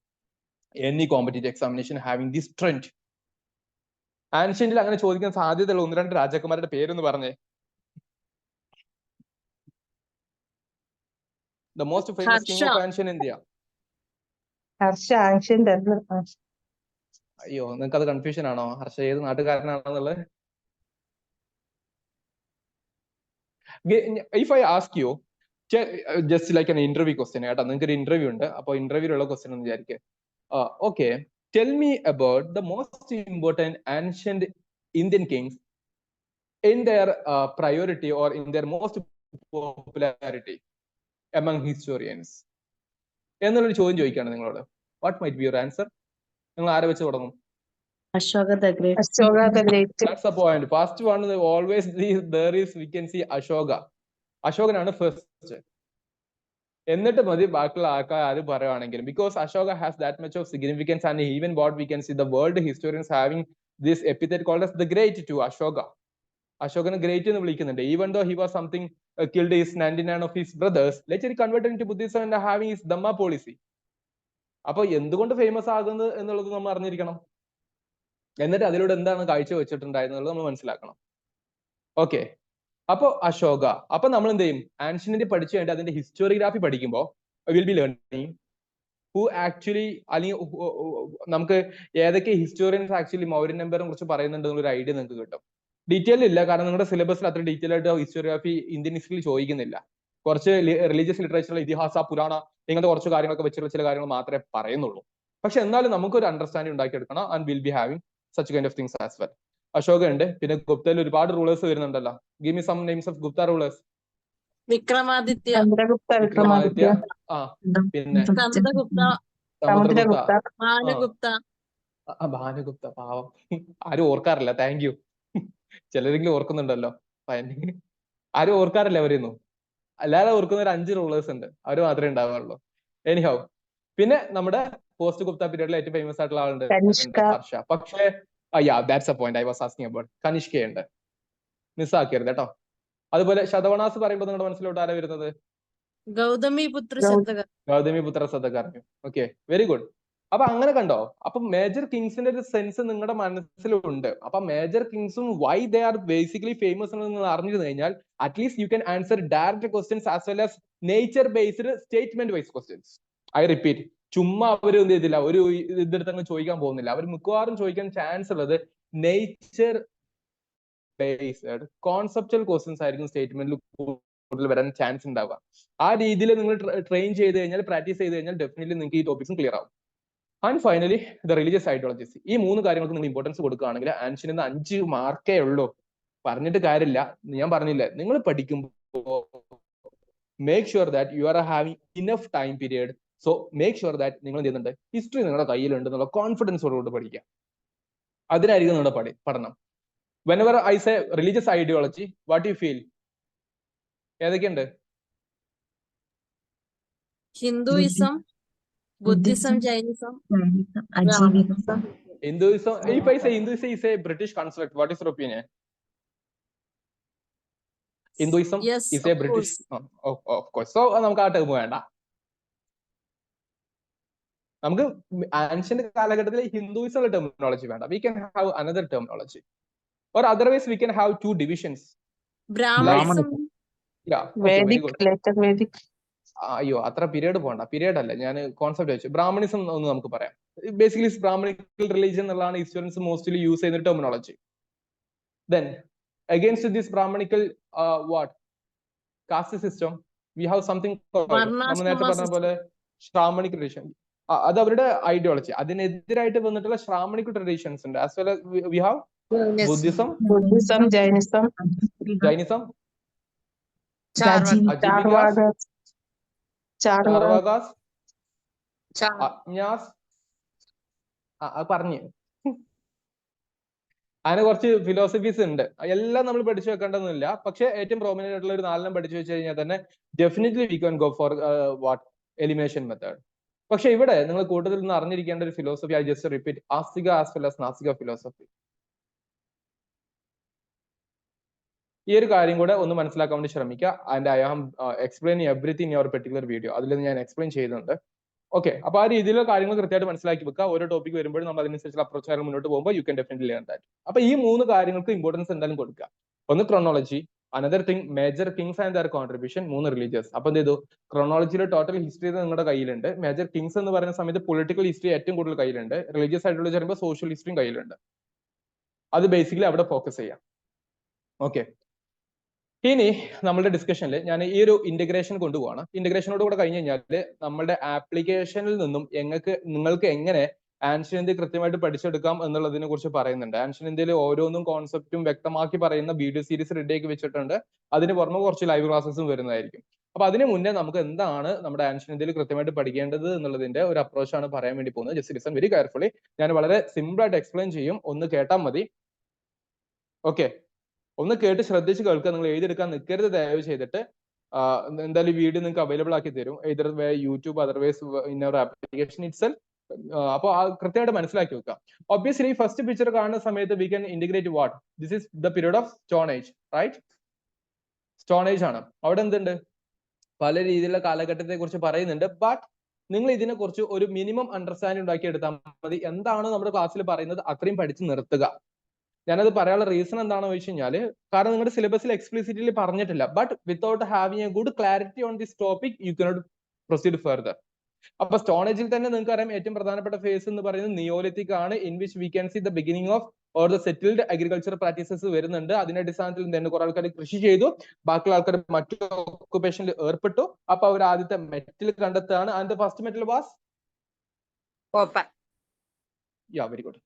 Any competitive examination having this trend. ആൻഷ്യന്റിൽ അങ്ങനെ ചോദിക്കാൻ സാധ്യതയുള്ള 1-2 രാജാക്കന്മാരുടെ പേരൊന്ന് പറഞ്ഞേ. The most famous king of ancient India. Harsha ancient അയ്യോ, നിങ്ങൾക്ക് അത് കൺഫ്യൂഷൻ ആണോ? ഹർഷ ഏത് നാട്ടുകാരനാണെന്നുള്ളത്? If I ask you just like an interview question, കേട്ടോ, നിങ്ങൾക്ക് ഒരു ഇന്റർവ്യൂ ഉണ്ട്, അപ്പൊ ഇന്റർവ്യൂലുള്ള ക്വസ്റ്റ്യൻ എന്ന് വിചാരിക്കുക. Okay, tell me about the most important ancient Indian kings in their priority or in their most popularity among historians. എന്നുള്ളൊരു ചോദ്യം ചോദിക്കുകയാണ് നിങ്ങളോട്. What might be your answer? നിങ്ങൾ ആരെ വെച്ച് തുടങ്ങും? Ashoka the Great. Ashoka the great. That's the point. First one, always there is, we can see Ashoka. അശോകനാണ് first. എന്നിട്ട് മതി ബാക്കിയുള്ള ആൾക്കാർ ആര് പറയുവാണെങ്കിലും. Because Ashoka has that much of significance and even what we can see the world historians having this epithet called as the great to Ashoka. അശോകനെ great എന്ന് വിളിക്കുന്നുണ്ട്. Even though he was something killed his 99 of his brothers, later he converted into Buddhism and having his Dhamma policy. അപ്പൊ എന്തുകൊണ്ട് famous ആകുന്നത് എന്നുള്ളത് നമ്മൾ അറിഞ്ഞിരിക്കണം. എന്നിട്ട് അതിലൂടെ എന്താണ് കാഴ്ച വെച്ചിട്ടുണ്ടായിരുന്നുള്ളത് നമ്മൾ മനസ്സിലാക്കണം. ഓക്കെ, അപ്പൊ അശോക. അപ്പൊ നമ്മൾ എന്ത് ചെയ്യും? ആൻഷ്യന്റ് പഠിച്ചു കഴിഞ്ഞിട്ട് അതിന്റെ ഹിസ്റ്റോറിയോഗ്രാഫി പഠിക്കുമ്പോൾ will be learning who actually, അല്ലെങ്കിൽ നമുക്ക് ഏതൊക്കെ ഹിസ്റ്റോറിയൻസ് ആക്ച്വലി മൗര്യൻ എംപയറിനെ കുറിച്ച് പറയുന്നുണ്ട് എന്നൊരു ഐഡിയ നിങ്ങൾക്ക് കിട്ടും. ഡീറ്റെയിൽ ഇല്ല, കാരണം നിങ്ങളുടെ സിലബസിൽ അത്ര ഡീറ്റെയിൽ ആയിട്ട് ഹിസ്റ്റോറിയോഗ്രാഫി ഇന്ത്യൻ ഹിസ്റ്ററിയിൽ ചോദിക്കുന്നില്ല. കുറച്ച് റിലീജിയസ് ലിറ്ററേച്ചറിൽ ഇതിഹാസ, പുരാണ, ഇങ്ങനത്തെ കുറച്ച് കാര്യങ്ങളൊക്കെ വെച്ചുള്ള ചില കാര്യങ്ങൾ മാത്രമേ പറയുന്നുള്ളൂ. പക്ഷെ എന്നാലും നമുക്കൊരു അണ്ടർസ്റ്റാൻഡിംഗ് ഉണ്ടാക്കിയെടുക്കണം. And will be having such kind of things as well. Ashoka ഉണ്ട്, പിന്നെ ഗുപ്തയിൽ ഒരുപാട് റൂളേഴ്സ് വരുന്നുണ്ടല്ലോ. Give me some names of Gupta rulers. Vikramaditya. Vikramaditya. പിന്നെ ചന്ദ്രഗുപ്ത. സമുദ്രഗുപ്ത. ഭാനുഗുപ്ത. ഭാനുഗുപ്ത, പാവം, ആരും ഓർക്കാറില്ല. Thank you. ചിലരെങ്കിലും ഓർക്കുന്നുണ്ടല്ലോ. ആരും ഓർക്കാറില്ല അവരൊന്നും. അല്ലാതെ ഓർക്കുന്ന ഒരു 5 റൂളേഴ്സ് ഉണ്ട്, അവർ മാത്രമേ ഉണ്ടാവാറുള്ളൂ. എനിഹൗ, പിന്നെ നമ്മുടെ പോസ്റ്റ് ഗുപ്ത പീരീഡിൽ ഏറ്റവും ഫേമസ് ആയിട്ടുള്ള ആളുണ്ട് ഹർഷ. പക്ഷേ that's a point I was asking about. കനിഷ്കയുണ്ട്, മിസ്സാക്കരുത് കേട്ടോ. അതുപോലെ ശതവണാസ് പറയുമ്പോൾ നിങ്ങളുടെ മനസ്സിലോട്ട് ആരാ വരുന്നത്? Gautamiputra Satakarni. Okay, very good. അപ്പൊ അങ്ങനെ കണ്ടോ, അപ്പൊ മേജർ കിങ്സിന്റെ ഒരു സെൻസ് നിങ്ങളുടെ മനസ്സിലുണ്ട്. അപ്പൊ മേജർ കിങ്സും why they are basically famous എന്ന് നിങ്ങൾ അറിഞ്ഞിരുന്നു കഴിഞ്ഞാൽ at least you can answer direct questions as well as nature based statement wise questions. I repeat, ചുമ്മാ അവർ എന്ത് ചെയ്തില്ല, ഒരു ഇതെടുത്ത് അങ്ങ് ചോദിക്കാൻ പോകുന്നില്ല. അവർ മിക്കവാറും ചോദിക്കാൻ ചാൻസ് ഉള്ളത് നേച്ചർ ബേസ്ഡ് കോൺസെപ്റ്റൽ ക്വസ്റ്റ്യൻസ് ആയിരിക്കും സ്റ്റേറ്റ്മെന്റിൽ കൂടുതൽ വരാൻ ചാൻസ് ഉണ്ടാവുക. ആ രീതിയിൽ നിങ്ങൾ ട്രെയിൻ ചെയ്ത് കഴിഞ്ഞാൽ, പ്രാക്ടീസ് ചെയ്ത് കഴിഞ്ഞാൽ ഡെഫിനറ്റ്ലി നിങ്ങൾക്ക് ഈ ടോപ്പിക്സും ക്ലിയർ ആവും. And finally the religious ideologies. ഈ 3 കാര്യങ്ങൾക്ക് നിങ്ങൾ ഇമ്പോർട്ടൻസ് കൊടുക്കുകയാണെങ്കിൽ ആൻഷ്യന്റ് 5 മാർക്കേ ഉള്ളൂ. പറഞ്ഞിട്ട് കാര്യമില്ല, ഞാൻ പറഞ്ഞില്ലേ, നിങ്ങൾ പഠിക്കുമ്പോൾ make sure that you are having enough time period. So make sure that നിങ്ങൾ എന്ത് ചെയ്യുന്നുണ്ട്, ഹിസ്റ്ററി നിങ്ങളുടെ കയ്യിലുണ്ട് എന്നുള്ള കോൺഫിഡൻസോടുകൂടി പഠിക്കുക. അതിനായിരിക്കും നിങ്ങളുടെ പഠനം. whenever I say religious ideology, what do you feel? ഏതൊക്കെയുണ്ട്? Hinduism, Buddhism, Jainism, Hinduism. If I say Hinduism is a British construct, what is your opinion? Hinduism Yes, is a of British. course. Of course. So നമുക്ക് ആ term വേണ്ട. നമുക്ക് ancient കാലഘട്ടത്തിൽ Hinduism ഉള്ള terminology വേണ്ട. We can have another terminology. Or otherwise we can have 2 divisions. Brahmanism. Yeah. Okay, very good. Vedic. അയ്യോ, അത്ര period പോകണ്ട. പീരീഡ് അല്ല, ഞാൻ കോൺസെപ്റ്റ് വെച്ചു. ബ്രാഹ്മണിസം ഒന്ന് നമുക്ക് പറയാം. ബേസിക്കലി ബ്രാഹ്മണിക്കൽ റിലീജിയൻ എന്നുള്ളതാണ് ഹിസ്റ്റോറിയൻസ് മോസ്റ്റ്ലി യൂസ് ചെയ്യുന്ന terminology. Then against this Brahmanical what caste system, we have something called, നമ്മൾ നേരത്തെ പറഞ്ഞ പോലെ Shramanic tradition. അത് അവരുടെ ഐഡിയോളജി. അതിനെതിരായിട്ട് വന്നിട്ടുള്ള Shramanic traditions ഉണ്ട്. As well as we have Buddhism, Jainism, Jainism, Charvaka, ചാർവാകാസ്, ചാ അജ്ഞാസ്, പറഞ്ഞു. അങ്ങനെ കുറച്ച് ഫിലോസഫീസ് ഉണ്ട്. എല്ലാം നമ്മൾ പഠിച്ചു വെക്കേണ്ടതൊന്നുമില്ല. പക്ഷെ ഏറ്റവും പ്രോമിനന്റ് ആയിട്ടുള്ള ഒരു 4 പഠിച്ചു വെച്ച് കഴിഞ്ഞാൽ തന്നെ definitely we can go for what elimination method. പക്ഷെ ഇവിടെ നിങ്ങൾ കൂടുതൽ നിന്ന് അറിഞ്ഞിരിക്കേണ്ട ഒരു philosophy, I just repeat, Astika as well as Nastika philosophy. ഈ ഒരു കാര്യം കൂടെ ഒന്ന് മനസ്സിലാക്കാൻ വേണ്ടി ശ്രമിക്കുക. And I am explain everything in your particular video. അതിൽ ഞാൻ എക്സ്പ്ലെയിൻ ചെയ്യുന്നുണ്ട്. ഓക്കെ, അപ്പൊ ആ രീതിയിലുള്ള കാര്യങ്ങൾ കൃത്യമായിട്ട് മനസ്സിലാക്കി വെക്കുക. ഓരോ ടോപ്പിക് വരുമ്പോഴും നമ്മൾ അതിനനുസരിച്ചുള്ള അപ്രോച്ച് കാര്യങ്ങൾ മുന്നോട്ട് പോകുമ്പോൾ you can definitely learn that. അപ്പൊ ഈ 3 കാര്യങ്ങൾക്ക് ഇമ്പോർട്ടൻസ് എന്തായാലും കൊടുക്കുക. ഒന്ന് chronology, another thing major Kings and there contribution, 3 religious. അപ്പൊ എന്ത് ചെയ്തു, ക്രോണോളജിയുടെ ടോട്ടൽ ഹിസ്റ്ററി നിങ്ങളുടെ കയ്യിലുണ്ട്. മേജർ കിങ്സ് എന്ന് പറയുന്ന സമയത്ത് പൊളിറ്റിക്കൽ ഹിസ്റ്ററി ഏറ്റവും കൂടുതൽ കയ്യിലുണ്ട്. റിലീജിയസ് ആയിട്ടുള്ള പറയുമ്പോൾ സോഷ്യൽ ഹിസ്റ്ററിയും കയ്യിലുണ്ട്. അത് ബേസിക്കലി അവിടെ ഫോക്കസ് ചെയ്യാം. ഓക്കെ, ഇനി നമ്മുടെ ഡിസ്കഷനിൽ ഞാൻ ഈ ഒരു ഇന്റഗ്രേഷൻ കൊണ്ടുപോവാണ്. ഇന്റഗ്രേഷനോട് കൂടെ കഴിഞ്ഞ് കഴിഞ്ഞാൽ നമ്മുടെ ആപ്ലിക്കേഷനിൽ നിന്നും നിങ്ങൾക്ക് എങ്ങനെ ആൻഷ്യൻ ഇന്ത്യ കൃത്യമായിട്ട് പഠിച്ചെടുക്കാം എന്നുള്ളതിനെ കുറിച്ച് പറയുന്നുണ്ട്. ആൻഷ്യൻ ഇന്ത്യയിൽ ഓരോന്നും കോൺസെപ്റ്റും വ്യക്തമാക്കി പറയുന്ന വീഡിയോ സീരീസ് റെഡിയാക്കി വെച്ചിട്ടുണ്ട്. അതിന് പുറമെ കുറച്ച് ലൈവ് ക്ലാസ്സസും വരുന്നതായിരിക്കും. അപ്പൊ അതിന് മുന്നേ നമുക്ക് എന്താണ് നമ്മുടെ ആൻഷ്യൻ ഇന്ത്യയിൽ കൃത്യമായിട്ട് പഠിക്കേണ്ടത് എന്നുള്ളതിന്റെ ഒരു അപ്രോച്ചാണ് പറയാൻ വേണ്ടി പോകുന്നത്. Just listen very carefully. ഞാൻ വളരെ സിമ്പിൾ ആയിട്ട് എക്സ്പ്ലെയിൻ ചെയ്യും, ഒന്ന് കേട്ടാൽ മതി. ഓക്കെ, ഒന്ന് കേട്ട് ശ്രദ്ധിച്ച് കേൾക്കുക. നിങ്ങൾ എഴുതിയെടുക്കാൻ നിൽക്കരുത് ദയവ് ചെയ്തിട്ട്. എന്തായാലും ഈ വീഡിയോ നിങ്ങൾക്ക് അവൈലബിൾ ആക്കി തരും, either way YouTube, otherwise in our application itself. അപ്പോൾ കൃത്യമായിട്ട് മനസ്സിലാക്കി വെക്കുക. ഒബ്വിയസ്ലി ഫസ്റ്റ് പിക്ചർ കാണുന്ന സമയത്ത് we can integrate what, this is the period of stone age, right? Stone age ആണ്. അവിടെ എന്തുണ്ട്, പല രീതിയിലുള്ള കാലഘട്ടത്തെ കുറിച്ച് പറയുന്നുണ്ട്. ബട്ട് നിങ്ങൾ ഇതിനെ കുറിച്ച് ഒരു മിനിമം അണ്ടർസ്റ്റാൻഡിംഗ് ഉണ്ടാക്കി എടുത്താൽ മതി. എന്താണ് നമ്മുടെ ക്ലാസ്സിൽ പറയുന്നത് അത്രയും പഠിച്ച് നിർത്തുക. ഞാനത് പറയാനുള്ള റീസൺ എന്താണെന്ന് വെച്ച് കഴിഞ്ഞാല്, കാരണം നിങ്ങളുടെ സിലബസിൽ എക്സ്പ്ലിസിറ്റ്ലി പറഞ്ഞിട്ടില്ല. But without having A good clarity on this topic you cannot proceed further. അപ്പൊ സ്റ്റോണേജിൽ തന്നെ നിങ്ങൾക്ക് അറിയാം ഏറ്റവും പ്രധാനപ്പെട്ട ഫേസ് എന്ന് പറയുന്നത് നിയോലിത്തിക് ആണ്, in which we can see the beginning of or the settled agriculture practices വരുന്നുണ്ട്. അതിന്റെ അടിസ്ഥാനത്തിൽ തന്നെ കുറെ ആൾക്കാർ കൃഷി ചെയ്തു, ബാക്കിയുള്ള ആൾക്കാർ മറ്റു ഓക്കുപേഷനിൽ ഏർപ്പെട്ടു. അപ്പൊ അവർ ആദ്യത്തെ മെറ്റൽ കണ്ടെത്തുകയാണ്. And the first metal was copper. Yeah, very good.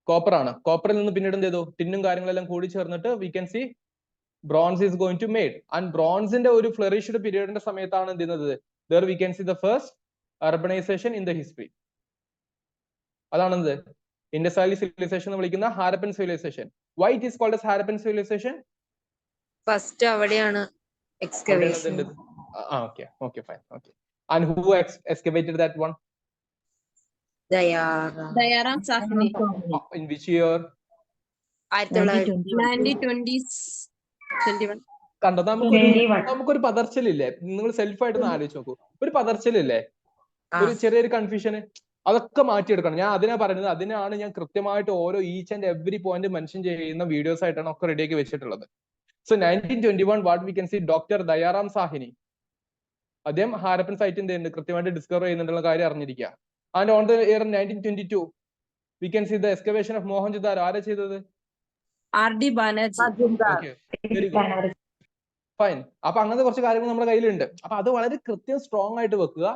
Copper ആണ്. കോപ്പറിൽ നിന്ന് പിന്നീട് എന്ത് ചെയ്തു, ടിന്നും കാര്യങ്ങളെല്ലാം കൂടി ചേർന്നിട്ട് we can see bronze is going to made. And ബ്രോൺസിന്റെ ഒരു ഫ്ലറിഷ്ഡ് പീരീഡിന്റെ സമയത്താണ് എന്ത് ചെയ്യുന്നത്, there we can see the first urbanization in the history. അതാണെന്ത്, ഇൻഡസ് വാലി സിവിലൈസേഷൻ എന്ന് വിളിക്കുന്ന Harappan civilization. why it is called as Harappan civilization? First അവിടെയാണ് excavation. okay, fine, okay. And who excavated that one? Dayaram Sahni. In which year? 1921. കണ്ടോ, നമുക്കൊരു പതർച്ചലില്ലേ? നിങ്ങൾ സെൽഫായിട്ട് ഒന്ന് ആലോചിച്ച് നോക്കൂ. ഒരു പതർച്ചലില്ലേ, ഒരു ചെറിയൊരു കൺഫ്യൂഷന്, അതൊക്കെ മാറ്റിയെടുക്കണം. ഞാൻ അതിനാ പറയുന്നത്, അതിനാണ് ഞാൻ കൃത്യമായിട്ട് ഓരോ each and every point mention ചെയ്യുന്ന വീഡിയോസ് ആയിട്ടാണ് ഒക്കെ റെഡിയാക്കി വെച്ചിട്ടുള്ളത്. So 1921 what we can C, doctor Dayaram Sahni അദ്ദേഹം ഹാരപ്പൻ സൈറ്റിന്റെ കൃത്യമായിട്ട് ഡിസ്കവർ ചെയ്യുന്നുള്ള കാര്യം അറിഞ്ഞിരിക്കുക. And on the year 1922 V can see the excavation of Mohenjo-daro. ആരാ ചെയ്തത്? RD ബാനർജി. ഫൈൻ. അപ്പൊ അങ്ങനത്തെ കുറച്ച് കാര്യങ്ങൾ നമ്മുടെ കയ്യിലുണ്ട്. അപ്പൊ അത് വളരെ കൃത്യം സ്ട്രോങ് ആയിട്ട് വെക്കുക.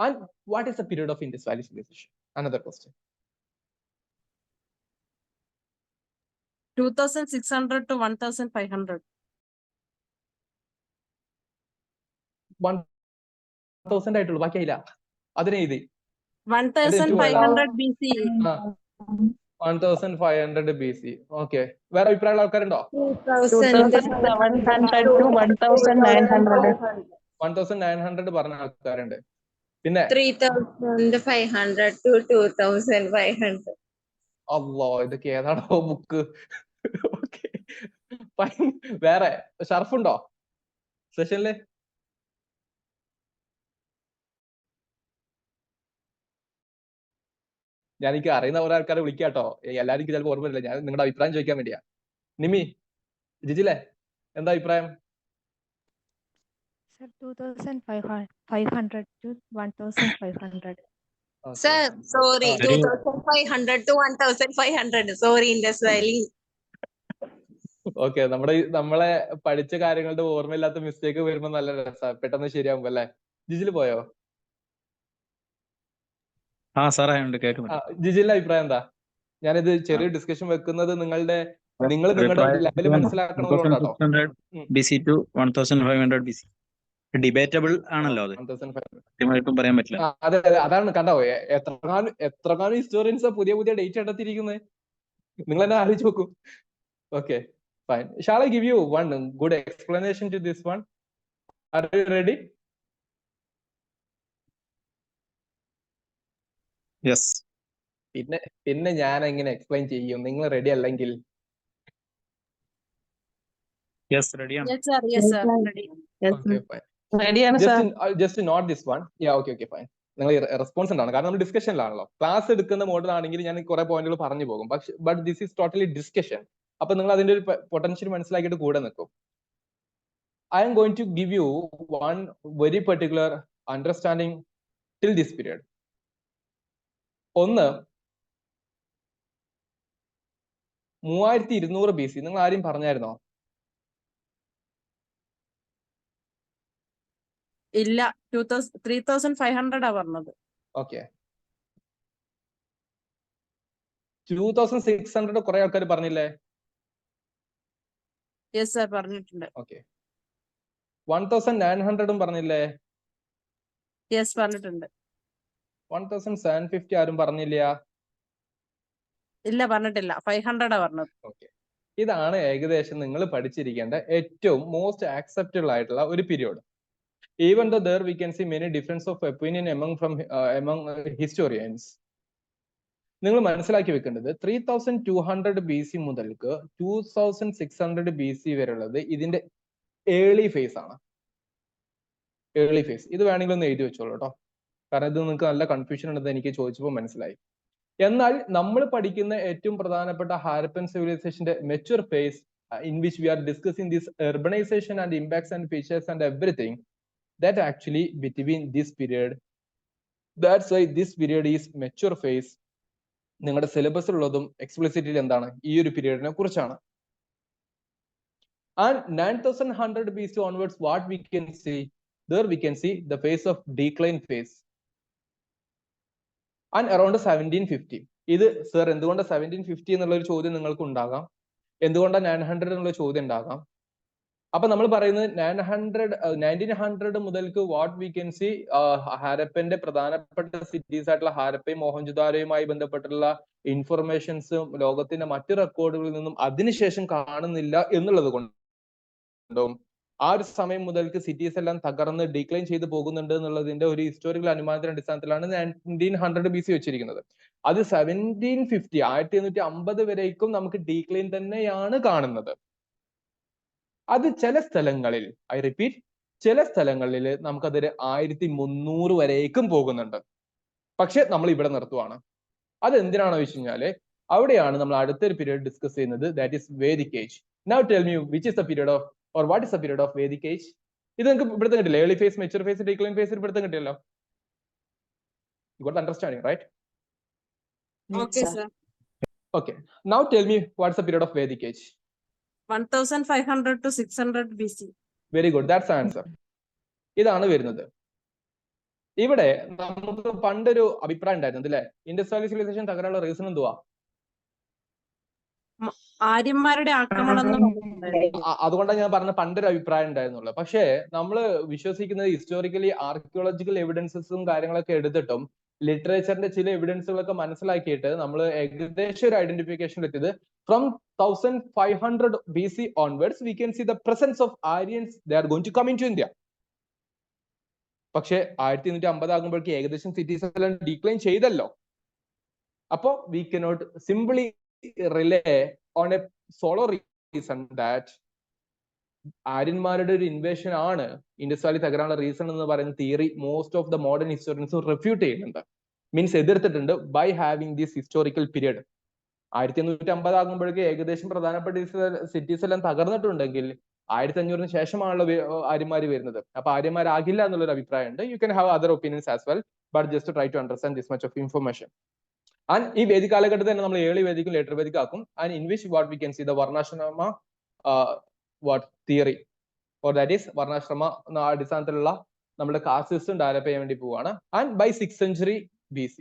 And what is the period of Indus valley civilisation? Another question. 2600 to 1500. 1000 ആയിട്ടുള്ളൂ, ബാക്കിയില്ല. അതിനെ എഴുതി 1500 BC. 1500 BC. ഓക്കെ, വേറെ അഭിപ്രായമുള്ള ആൾക്കാരുണ്ടോ? 2700 to 1900. 1900 പറഞ്ഞ ആൾക്കാരുണ്ട്. പിന്നെ 3500 to 2500. അല്ലോ, ഇതൊക്കെ ഏതാണോ ബുക്ക്? ഓക്കെ, വേറെ ഷർഫുണ്ടോ സെഷനില്? ഞാൻ എനിക്ക് അറിയുന്ന കുറെ ആൾക്കാരെ വിളിക്കാട്ടോ, എല്ലാരും എനിക്ക് ചിലപ്പോൾ ഓർമ്മയില്ല. ഞാൻ നിങ്ങളുടെ അഭിപ്രായം ചോദിക്കാൻ വേണ്ടിയാ. നിമി, ജിജിലെ, എന്താ അഭിപ്രായം? Sir, 2500 to 1500. Sir, sorry, Sorry. 2500 to 1500. Sorry, Indus Valley. Okay, നമ്മളെ പഠിച്ച കാര്യങ്ങളുടെ ഓർമ്മയില്ലാത്ത മിസ്റ്റേക്ക് വരുമ്പോ നല്ല രസമാണ്, പെട്ടെന്ന് ശരിയാകുമ്പോ അല്ലെ? ജിജില് പോയോ? സാറേ ഉണ്ട്, കേൾക്കുന്നുണ്ട്. ജിജിന്റെ അഭിപ്രായം എന്താ? ഞാനിത് ചെറിയ ഡിസ്കഷൻ വെക്കുന്നത് നിങ്ങൾ നിങ്ങളുടെ ലെവല് മനസ്സിലാക്കണമെന്നുകൊണ്ടാട്ടോ. BC to 1500 BC. ഡിബേറ്റബിൾ ആണല്ലോ അത്, 1500. കൃത്യമായിട്ടും പറയാൻ പറ്റില്ല. അതെ അതാണ് കണ്ടോ, എത്രകാലം ഹിസ്റ്റോറിയൻസ് പുതിയ ഡേറ്റ് എടുത്തിരിക്കുന്നത്, നിങ്ങൾ തന്നെ ആലോചിച്ച് നോക്കൂ. Okay fine. Shall I give you one good explanation to this one? Are you ready? Yes. പിന്നെ ഞാൻ എങ്ങനെ എക്സ്പ്ലെയിൻ ചെയ്യും നിങ്ങൾ റെഡി അല്ലെങ്കിൽ? യെസ്, റെഡിയാണ്. Yes, sir. Yes, sir. Ready. Okay, fine. റെഡിയാണ് sir. Just note this one. Yeah, okay, fine. നിങ്ങൾ response ഉണ്ടാണ്, കാരണം നമ്മൾ ഡിസ്കഷനിലാണല്ലോ. ക്ലാസ് എടുക്കുന്ന മോഡിലാണെങ്കിൽ ഞാൻ കുറെ പോയിന്റുകൾ പറഞ്ഞു പോകും, പക്ഷെ but this is totally discussion. അപ്പൊ നിങ്ങൾ അതിന്റെ ഒരു പൊട്ടൻഷ്യൽ മനസ്സിലാക്കിയിട്ട് കൂടെ നിൽക്കും. I am going to give you one very particular understanding till this period. ഒന്ന്, 3200 BC നിങ്ങൾ ആരും പറഞ്ഞായിരുന്നോ? ഇല്ല, 3500 പറഞ്ഞത്. ഓക്കെ, 2600 കുറെ ആൾക്കാർ പറഞ്ഞില്ലേ? യെസ് സർ, പറഞ്ഞിട്ടുണ്ട്. ഓക്കെ, 1900 പറഞ്ഞില്ലേ? യെസ്, പറഞ്ഞിട്ടുണ്ട്. 1750 ആരും പറഞ്ഞില്ല? ഇല്ല, പറഞ്ഞിട്ടില്ല. 500 പറഞ്ഞത്. ഓക്കെ, ഇതാണ് ഏകദേശം നിങ്ങൾ പഠിച്ചിരിക്കേണ്ട ഏറ്റവും മോസ്റ്റ് ആക്സെപ്റ്റബിൾ ആയിട്ടുള്ള ഒരു period. Even though there we can see many difference of opinion among historians. നിങ്ങൾ മനസ്സിലാക്കി വെക്കേണ്ടത് 3200 BC മുതൽക്ക് 2600 BC വരെയുള്ളത് ഇതിന്റെ ഏർലി ഫേസ് ആണ്. ഏർലി ഫേസ് ഇത് വേണമെങ്കിൽ ഒന്ന് എഴുതി വെച്ചോളൂ കേട്ടോ, കാരണം ഇത് നിങ്ങൾക്ക് നല്ല കൺഫ്യൂഷൻ ഉണ്ടെന്ന് എനിക്ക് ചോദിച്ചപ്പോൾ മനസ്സിലായി. എന്നാൽ നമ്മൾ പഠിക്കുന്ന ഏറ്റവും പ്രധാനപ്പെട്ട ഹാരപ്പൻ സിവിലൈസേഷന്റെ mature phase in which we are discussing this urbanization and impacts and features and everything, that actually between this period, that's why this period is mature phase. നിങ്ങളുടെ സിലബസിലുള്ളതും എക്സ്പ്ലിസിറ്റ്ലി എന്താണ്, ഈ ഒരു പീരീഡിനെ കുറിച്ചാണ്. And 9100 BC onwards, what we can see, there we can see the phase of decline phase. And around 1750. ഇത് sir എന്തുകൊണ്ട് 1750 എന്നുള്ള ഒരു ചോദ്യം നിങ്ങൾക്ക് ഉണ്ടാകാം, എന്തുകൊണ്ടാണ് 900 എന്നുള്ള ചോദ്യം ഉണ്ടാകാം. അപ്പൊ നമ്മൾ പറയുന്നത് 1900 മുതൽക്ക് വാട്ട് വി കെൻ സി ഹാരപ്പന്റെ പ്രധാനപ്പെട്ട സിറ്റീസ് ആയിട്ടുള്ള ഹാരപ്പയും മോഹൻജുദാരോയുമായി ബന്ധപ്പെട്ടുള്ള ഇൻഫർമേഷൻസും ലോകത്തിന്റെ മറ്റു റെക്കോർഡുകളിൽ നിന്നും അതിനുശേഷം കാണുന്നില്ല എന്നുള്ളത് കൊണ്ടും ആ ഒരു സമയം മുതൽക്ക് സിറ്റീസ് എല്ലാം തകർന്ന് ഡിക്ലൈൻ ചെയ്ത് പോകുന്നുണ്ട് എന്നുള്ളതിന്റെ ഒരു ഹിസ്റ്റോറിക്കൽ അനുമാനത്തിന്റെ അടിസ്ഥാനത്തിലാണ് 1900 BC വെച്ചിരിക്കുന്നത്. അത് 1750 1850 വരേക്കും നമുക്ക് ഡീക്ലൈൻ തന്നെയാണ് കാണുന്നത്. അത് ചില സ്ഥലങ്ങളിൽ, ഐ റിപ്പീറ്റ്, ചില സ്ഥലങ്ങളിൽ നമുക്കതൊരു 1300 വരേക്കും പോകുന്നുണ്ട്. പക്ഷെ നമ്മൾ ഇവിടെ നിർത്തുവാണ്. അത് എന്തിനാണെന്ന് വെച്ച് കഴിഞ്ഞാല് അവിടെയാണ് നമ്മൾ അടുത്തൊരു പീരീഡ് ഡിസ്കസ് ചെയ്യുന്നത്, that is Vedic age. Now tell me which is the period of or what is the period of Vedic age? ഇത് നിങ്ങൾക്ക് ഇവിടുത്തെ കിട്ടില്ല, early phase, mature phase, decline phase ഇവിടുത്തെ കിട്ടിയല്ലോ. You got understanding, right? Okay, sir. Okay, now tell me what's the period of Vedic age? 1500 to 600 BC. Very good, that's the answer. ഇതാണ് വരുന്നത്. ഇവിടെ നമുക്ക് പണ്ടൊരു അഭിപ്രായം ഉണ്ടായിരുന്നു അല്ലേ, ഇൻഡസ് വാലി സിവിലൈസേഷൻ തകരാനുള്ള റീസൺ എന്തുവാ? ആര്യന്മാരുടെ ആക്രമണം. അതുകൊണ്ടാണ് ഞാൻ പറഞ്ഞ പണ്ടൊരു അഭിപ്രായം ഉണ്ടായിരുന്നുള്ളൂ. പക്ഷേ നമ്മൾ വിശ്വസിക്കുന്നത് ഹിസ്റ്റോറിക്കലി ആർക്കിയോളജിക്കൽ എവിഡൻസസും കാര്യങ്ങളൊക്കെ എടുത്തിട്ടും ലിറ്ററേച്ചറിന്റെ ചില എവിഡൻസുകളൊക്കെ മനസ്സിലാക്കിയിട്ട് നമ്മൾ ഏകദേശം ഒരു ഐഡന്റിഫിക്കേഷൻ എത്തിയത് from 1500 BC onwards we can see the presence of Aryans, they are going to come into India. പക്ഷെ 1850 ആകുമ്പോഴേക്ക് ഏകദേശം സിറ്റീസ് എല്ലാം ഡീക്ലൈൻ ചെയ്തല്ലോ. അപ്പോ we cannot simply rely on a solo reason that ആര്യന്മാരുടെ ഒരു ഇൻവേഷൻ ആണ് ഇൻഡസ് വാലി തകരാനുള്ള റീസൺ എന്ന് പറയുന്ന theory most of the modern historians refute ചെയ്യുന്നുണ്ട്, മീൻസ് എതിർത്തിട്ടുണ്ട് by having this historical period. 1850 ആകുമ്പോഴേക്ക് ഏകദേശം പ്രധാനപ്പെട്ട സിറ്റീസ് എല്ലാം തകർന്നിട്ടുണ്ടെങ്കിൽ 1500 ശേഷമാണല്ലോ ആര്യന്മാര് വരുന്നത്. അപ്പൊ ആര്യന്മാരാകില്ല എന്നുള്ളൊരു അഭിപ്രായം ഉണ്ട്. You can have other opinions as well, but just try to understand this much of information. And ഈ വേദിക് കാലഘട്ടത്തിൽ തന്നെ നമ്മൾ ഏർലി വേദിക്കും ലേറ്റർ വേദിക്കും ആക്കും. And in which what we can see the varnashrama theory, or that is വർണ്ണാശ്രമ അടിസ്ഥാനത്തിലുള്ള നമ്മുടെ കാസ്റ്റ് സിസ്റ്റം ഡെവലപ്പ് ചെയ്യാൻ വേണ്ടി പോവുകയാണ്. And by 6th century BC,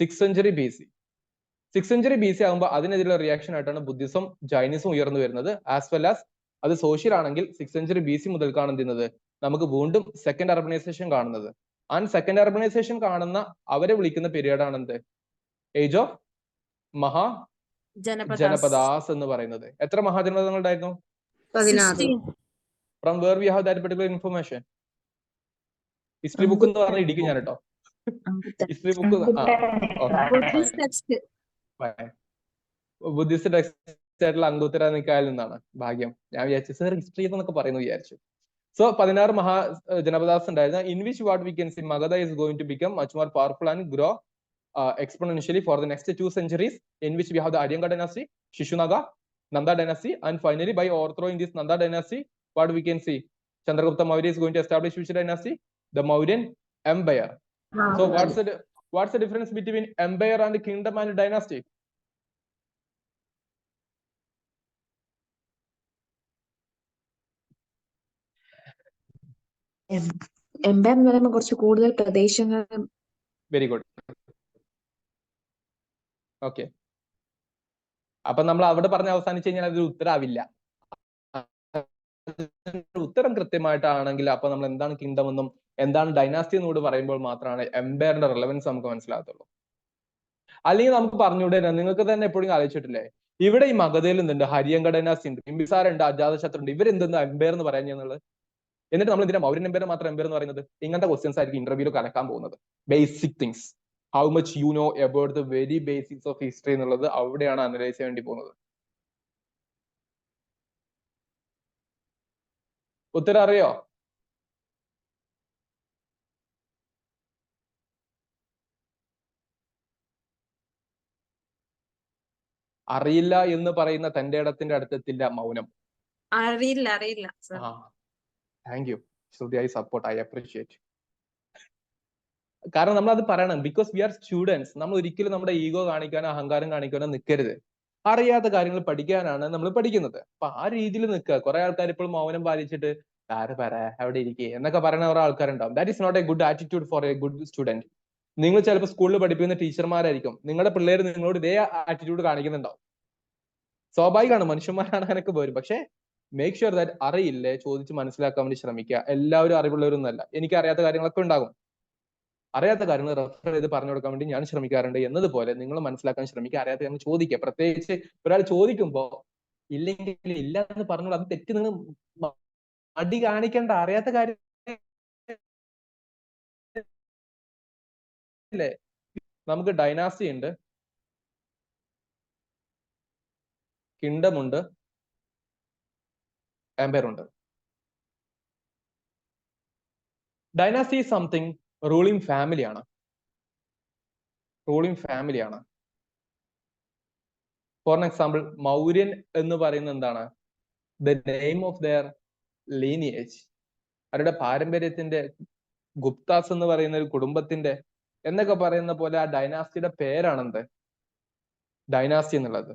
6th century BC ആകുമ്പോൾ അതിനെതിരെയുള്ള റിയാക്ഷൻ ആയിട്ടാണ് ബുദ്ധിസം, ജൈനിസം ഉയർന്നു വരുന്നത്. ആസ് വെൽ ആസ് അത് സോഷ്യൽ ആണെങ്കിൽ 6th century BC മുതൽക്കാണ് എന്ത് ചെയ്യുന്നത്, നമുക്ക് വീണ്ടും സെക്കൻഡ് അർബനൈസേഷൻ കാണുന്നത്. ആൻഡ് സെക്കൻഡ് അർബനൈസേഷൻ കാണുന്ന അവരെ വിളിക്കുന്ന പീരീഡ് ആണ് എന്ത്? ഏജ് ഓഫ് ജനപദാസ് എന്ന് പറയുന്നത്. എത്ര മഹാജനപദങ്ങൾ ഉണ്ടായിരുന്നു? 16. From where we have that particular information? History book എന്ന് പറഞ്ഞ ഇടിക്കും ഞാൻ കേട്ടോ. ഹിസ്റ്ററി ബുക്ക് ബുദ്ധിസ്റ്റ് ടെക്സ്റ്റ് ആയിട്ടുള്ള അംഗുത്തര നിക്കായിൽ നിന്നാണ്. ഭാഗ്യം. ഞാൻ വിചാരിച്ചു സർ ഹിസ്റ്ററി എന്നൊക്കെ പറയുന്നു വിചാരിച്ചു. സോ 16 മഹാ ജനപദാസ് ഉണ്ടായിരുന്നു. In which what we can C Magadha is going to become much more powerful and grow exponentially for the next 2 centuries, in which we have the Aryanka dynasty, Shishunaga, Nanda dynasty, and finally by overthrowing this Nanda dynasty, what we can see? Chandragupta Maurya is going to establish which dynasty? The Mauryan Empire. So what's the difference between empire and kingdom and dynasty? Empire എന്ന് പറയുമ്പോൾ കുറച്ച് കൂടുതൽ പ്രദേശങ്ങൾ. Very good. Okay, അപ്പൊ നമ്മൾ അവിടെ പറഞ്ഞ് അവസാനിച്ചു കഴിഞ്ഞാൽ അതൊരു ഉത്തരവില്ല. ഉത്തരം കൃത്യമായിട്ടാണെങ്കിൽ അപ്പൊ നമ്മൾ എന്താണ് കിങ്ഡം എന്നും എന്താണ് ഡൈനാസ്റ്റി എന്നോട് പറയുമ്പോൾ മാത്രമാണ് എംപയറിന്റെ റെലവൻസ് നമുക്ക് മനസ്സിലാകത്തുള്ളൂ. അല്ലെങ്കിൽ നമുക്ക് പറഞ്ഞുകൂടെ, നിങ്ങൾക്ക് തന്നെ എപ്പോഴും ആലോചിച്ചിട്ടില്ലേ, ഇവിടെ ഈ മഗധയിൽ നിന്നുണ്ട് ഹരിയങ്ക ഡൈനാസ്റ്റി ഉണ്ട്, ബിംബിസാര ഉണ്ട്, അജാതശത്രു ഉണ്ട്, ഇവരെന്തെന്ന് എംപയർ എന്ന് പറയാന്നുള്ളത്. എന്നിട്ട് നമ്മൾ ഇതിന്റെ മൗര്യൻ എംപയർ മാത്രം എംപയർ എന്ന് പറയുന്നത്? ഇങ്ങനത്തെ ക്വസ്റ്റ്യൻസ് ആയിരിക്കും ഇന്റർവ്യൂല് കലക്കാൻ പോകുന്നത്. Basic things, how much you know about the very basics of history എന്നുള്ളത് അവിടെയാണ് അനലൈസ് ചെയ്യാൻ വേണ്ടി പോകുന്നത്. ഉത്തരം അറിയോ? അറിയില്ല എന്ന് പറയുന്ന തന്റെ ഇടത്തിന്റെ അടുത്തെത്തില്ല മൗനം. അറിയില്ല. Thank you Shruti, I support, I appreciate. കാരണം നമ്മൾ അത് പറയണം, ബിക്കോസ് വി ആർ സ്റ്റുഡൻസ്. നമ്മൾ ഒരിക്കലും നമ്മുടെ ഈഗോ കാണിക്കാനോ അഹങ്കാരം കാണിക്കാനോ നിൽക്കരുത്. അറിയാത്ത കാര്യങ്ങൾ പഠിക്കാനാണ് നമ്മൾ പഠിക്കുന്നത്. അപ്പൊ ആ രീതിയിൽ നിൽക്കുക. കുറെ ആൾക്കാർ ഇപ്പോൾ മൗനം പാലിച്ചിട്ട് ആര് പറ അവിടെ ഇരിക്കുക എന്നൊക്കെ പറയുന്ന കുറെ ആൾക്കാരുണ്ടാവും. That is not a good attitude for a good student. നിങ്ങൾ ചിലപ്പോൾ സ്കൂളിൽ പഠിപ്പിക്കുന്ന ടീച്ചർമാരായിരിക്കും, നിങ്ങളുടെ പിള്ളേർ നിങ്ങളോട് ഇതേ ആറ്റിറ്റ്യൂഡ് കാണിക്കുന്നുണ്ടാവും. സ്വാഭാവികമാണ്, മനുഷ്യന്മാരാണ്, അങ്ങനെയൊക്കെ വരും. പക്ഷെ മേക്ക് ഷുവർ ദാറ്റ് അറിയില്ലേ ചോദിച്ച് മനസ്സിലാക്കാൻ വേണ്ടി ശ്രമിക്കുക. എല്ലാവരും അറിവുള്ളവരൊന്നുമല്ല, എനിക്ക് അറിയാത്ത കാര്യങ്ങളൊക്കെ ഉണ്ടാകും. അറിയാത്ത കാര്യങ്ങൾ റെഫർ ചെയ്ത് പറഞ്ഞു കൊടുക്കാൻ വേണ്ടി ഞാൻ ശ്രമിക്കാറുണ്ട്. എന്നതുപോലെ നിങ്ങൾ മനസ്സിലാക്കാൻ ശ്രമിക്കുക, അറിയാത്ത കാര്യങ്ങൾ ചോദിക്കുക. പ്രത്യേകിച്ച് ഒരാൾ ചോദിക്കുമ്പോൾ ഇല്ലെങ്കിൽ ഇല്ല എന്ന് പറഞ്ഞോളൂ, അത് തെറ്റ്. നിങ്ങൾ മടി കാണിക്കേണ്ട. അറിയാത്ത കാര്യം അല്ലേ? നമുക്ക് ഡൈനാസ്റ്റി ഉണ്ട്, കിങ്ഡം ഉണ്ട്, എംപയർ ഉണ്ട്. ഡൈനാസ്റ്റി ഈസ് സംതിങ് റൂളിംഗ് ഫാമിലിയാണ്. ഫോർ എക്സാമ്പിൾ, മൗര്യൻ എന്ന് പറയുന്നത് എന്താണ്? The name of their lineage, അവരുടെ പാരമ്പര്യത്തിന്റെ, ഗുപ്താസ് എന്ന് പറയുന്ന ഒരു കുടുംബത്തിന്റെ എന്നൊക്കെ പറയുന്ന പോലെ ആ ഡൈനാസ്റ്റിയുടെ പേരാണെന്ത്? ഡൈനാസ്റ്റി എന്നുള്ളത്.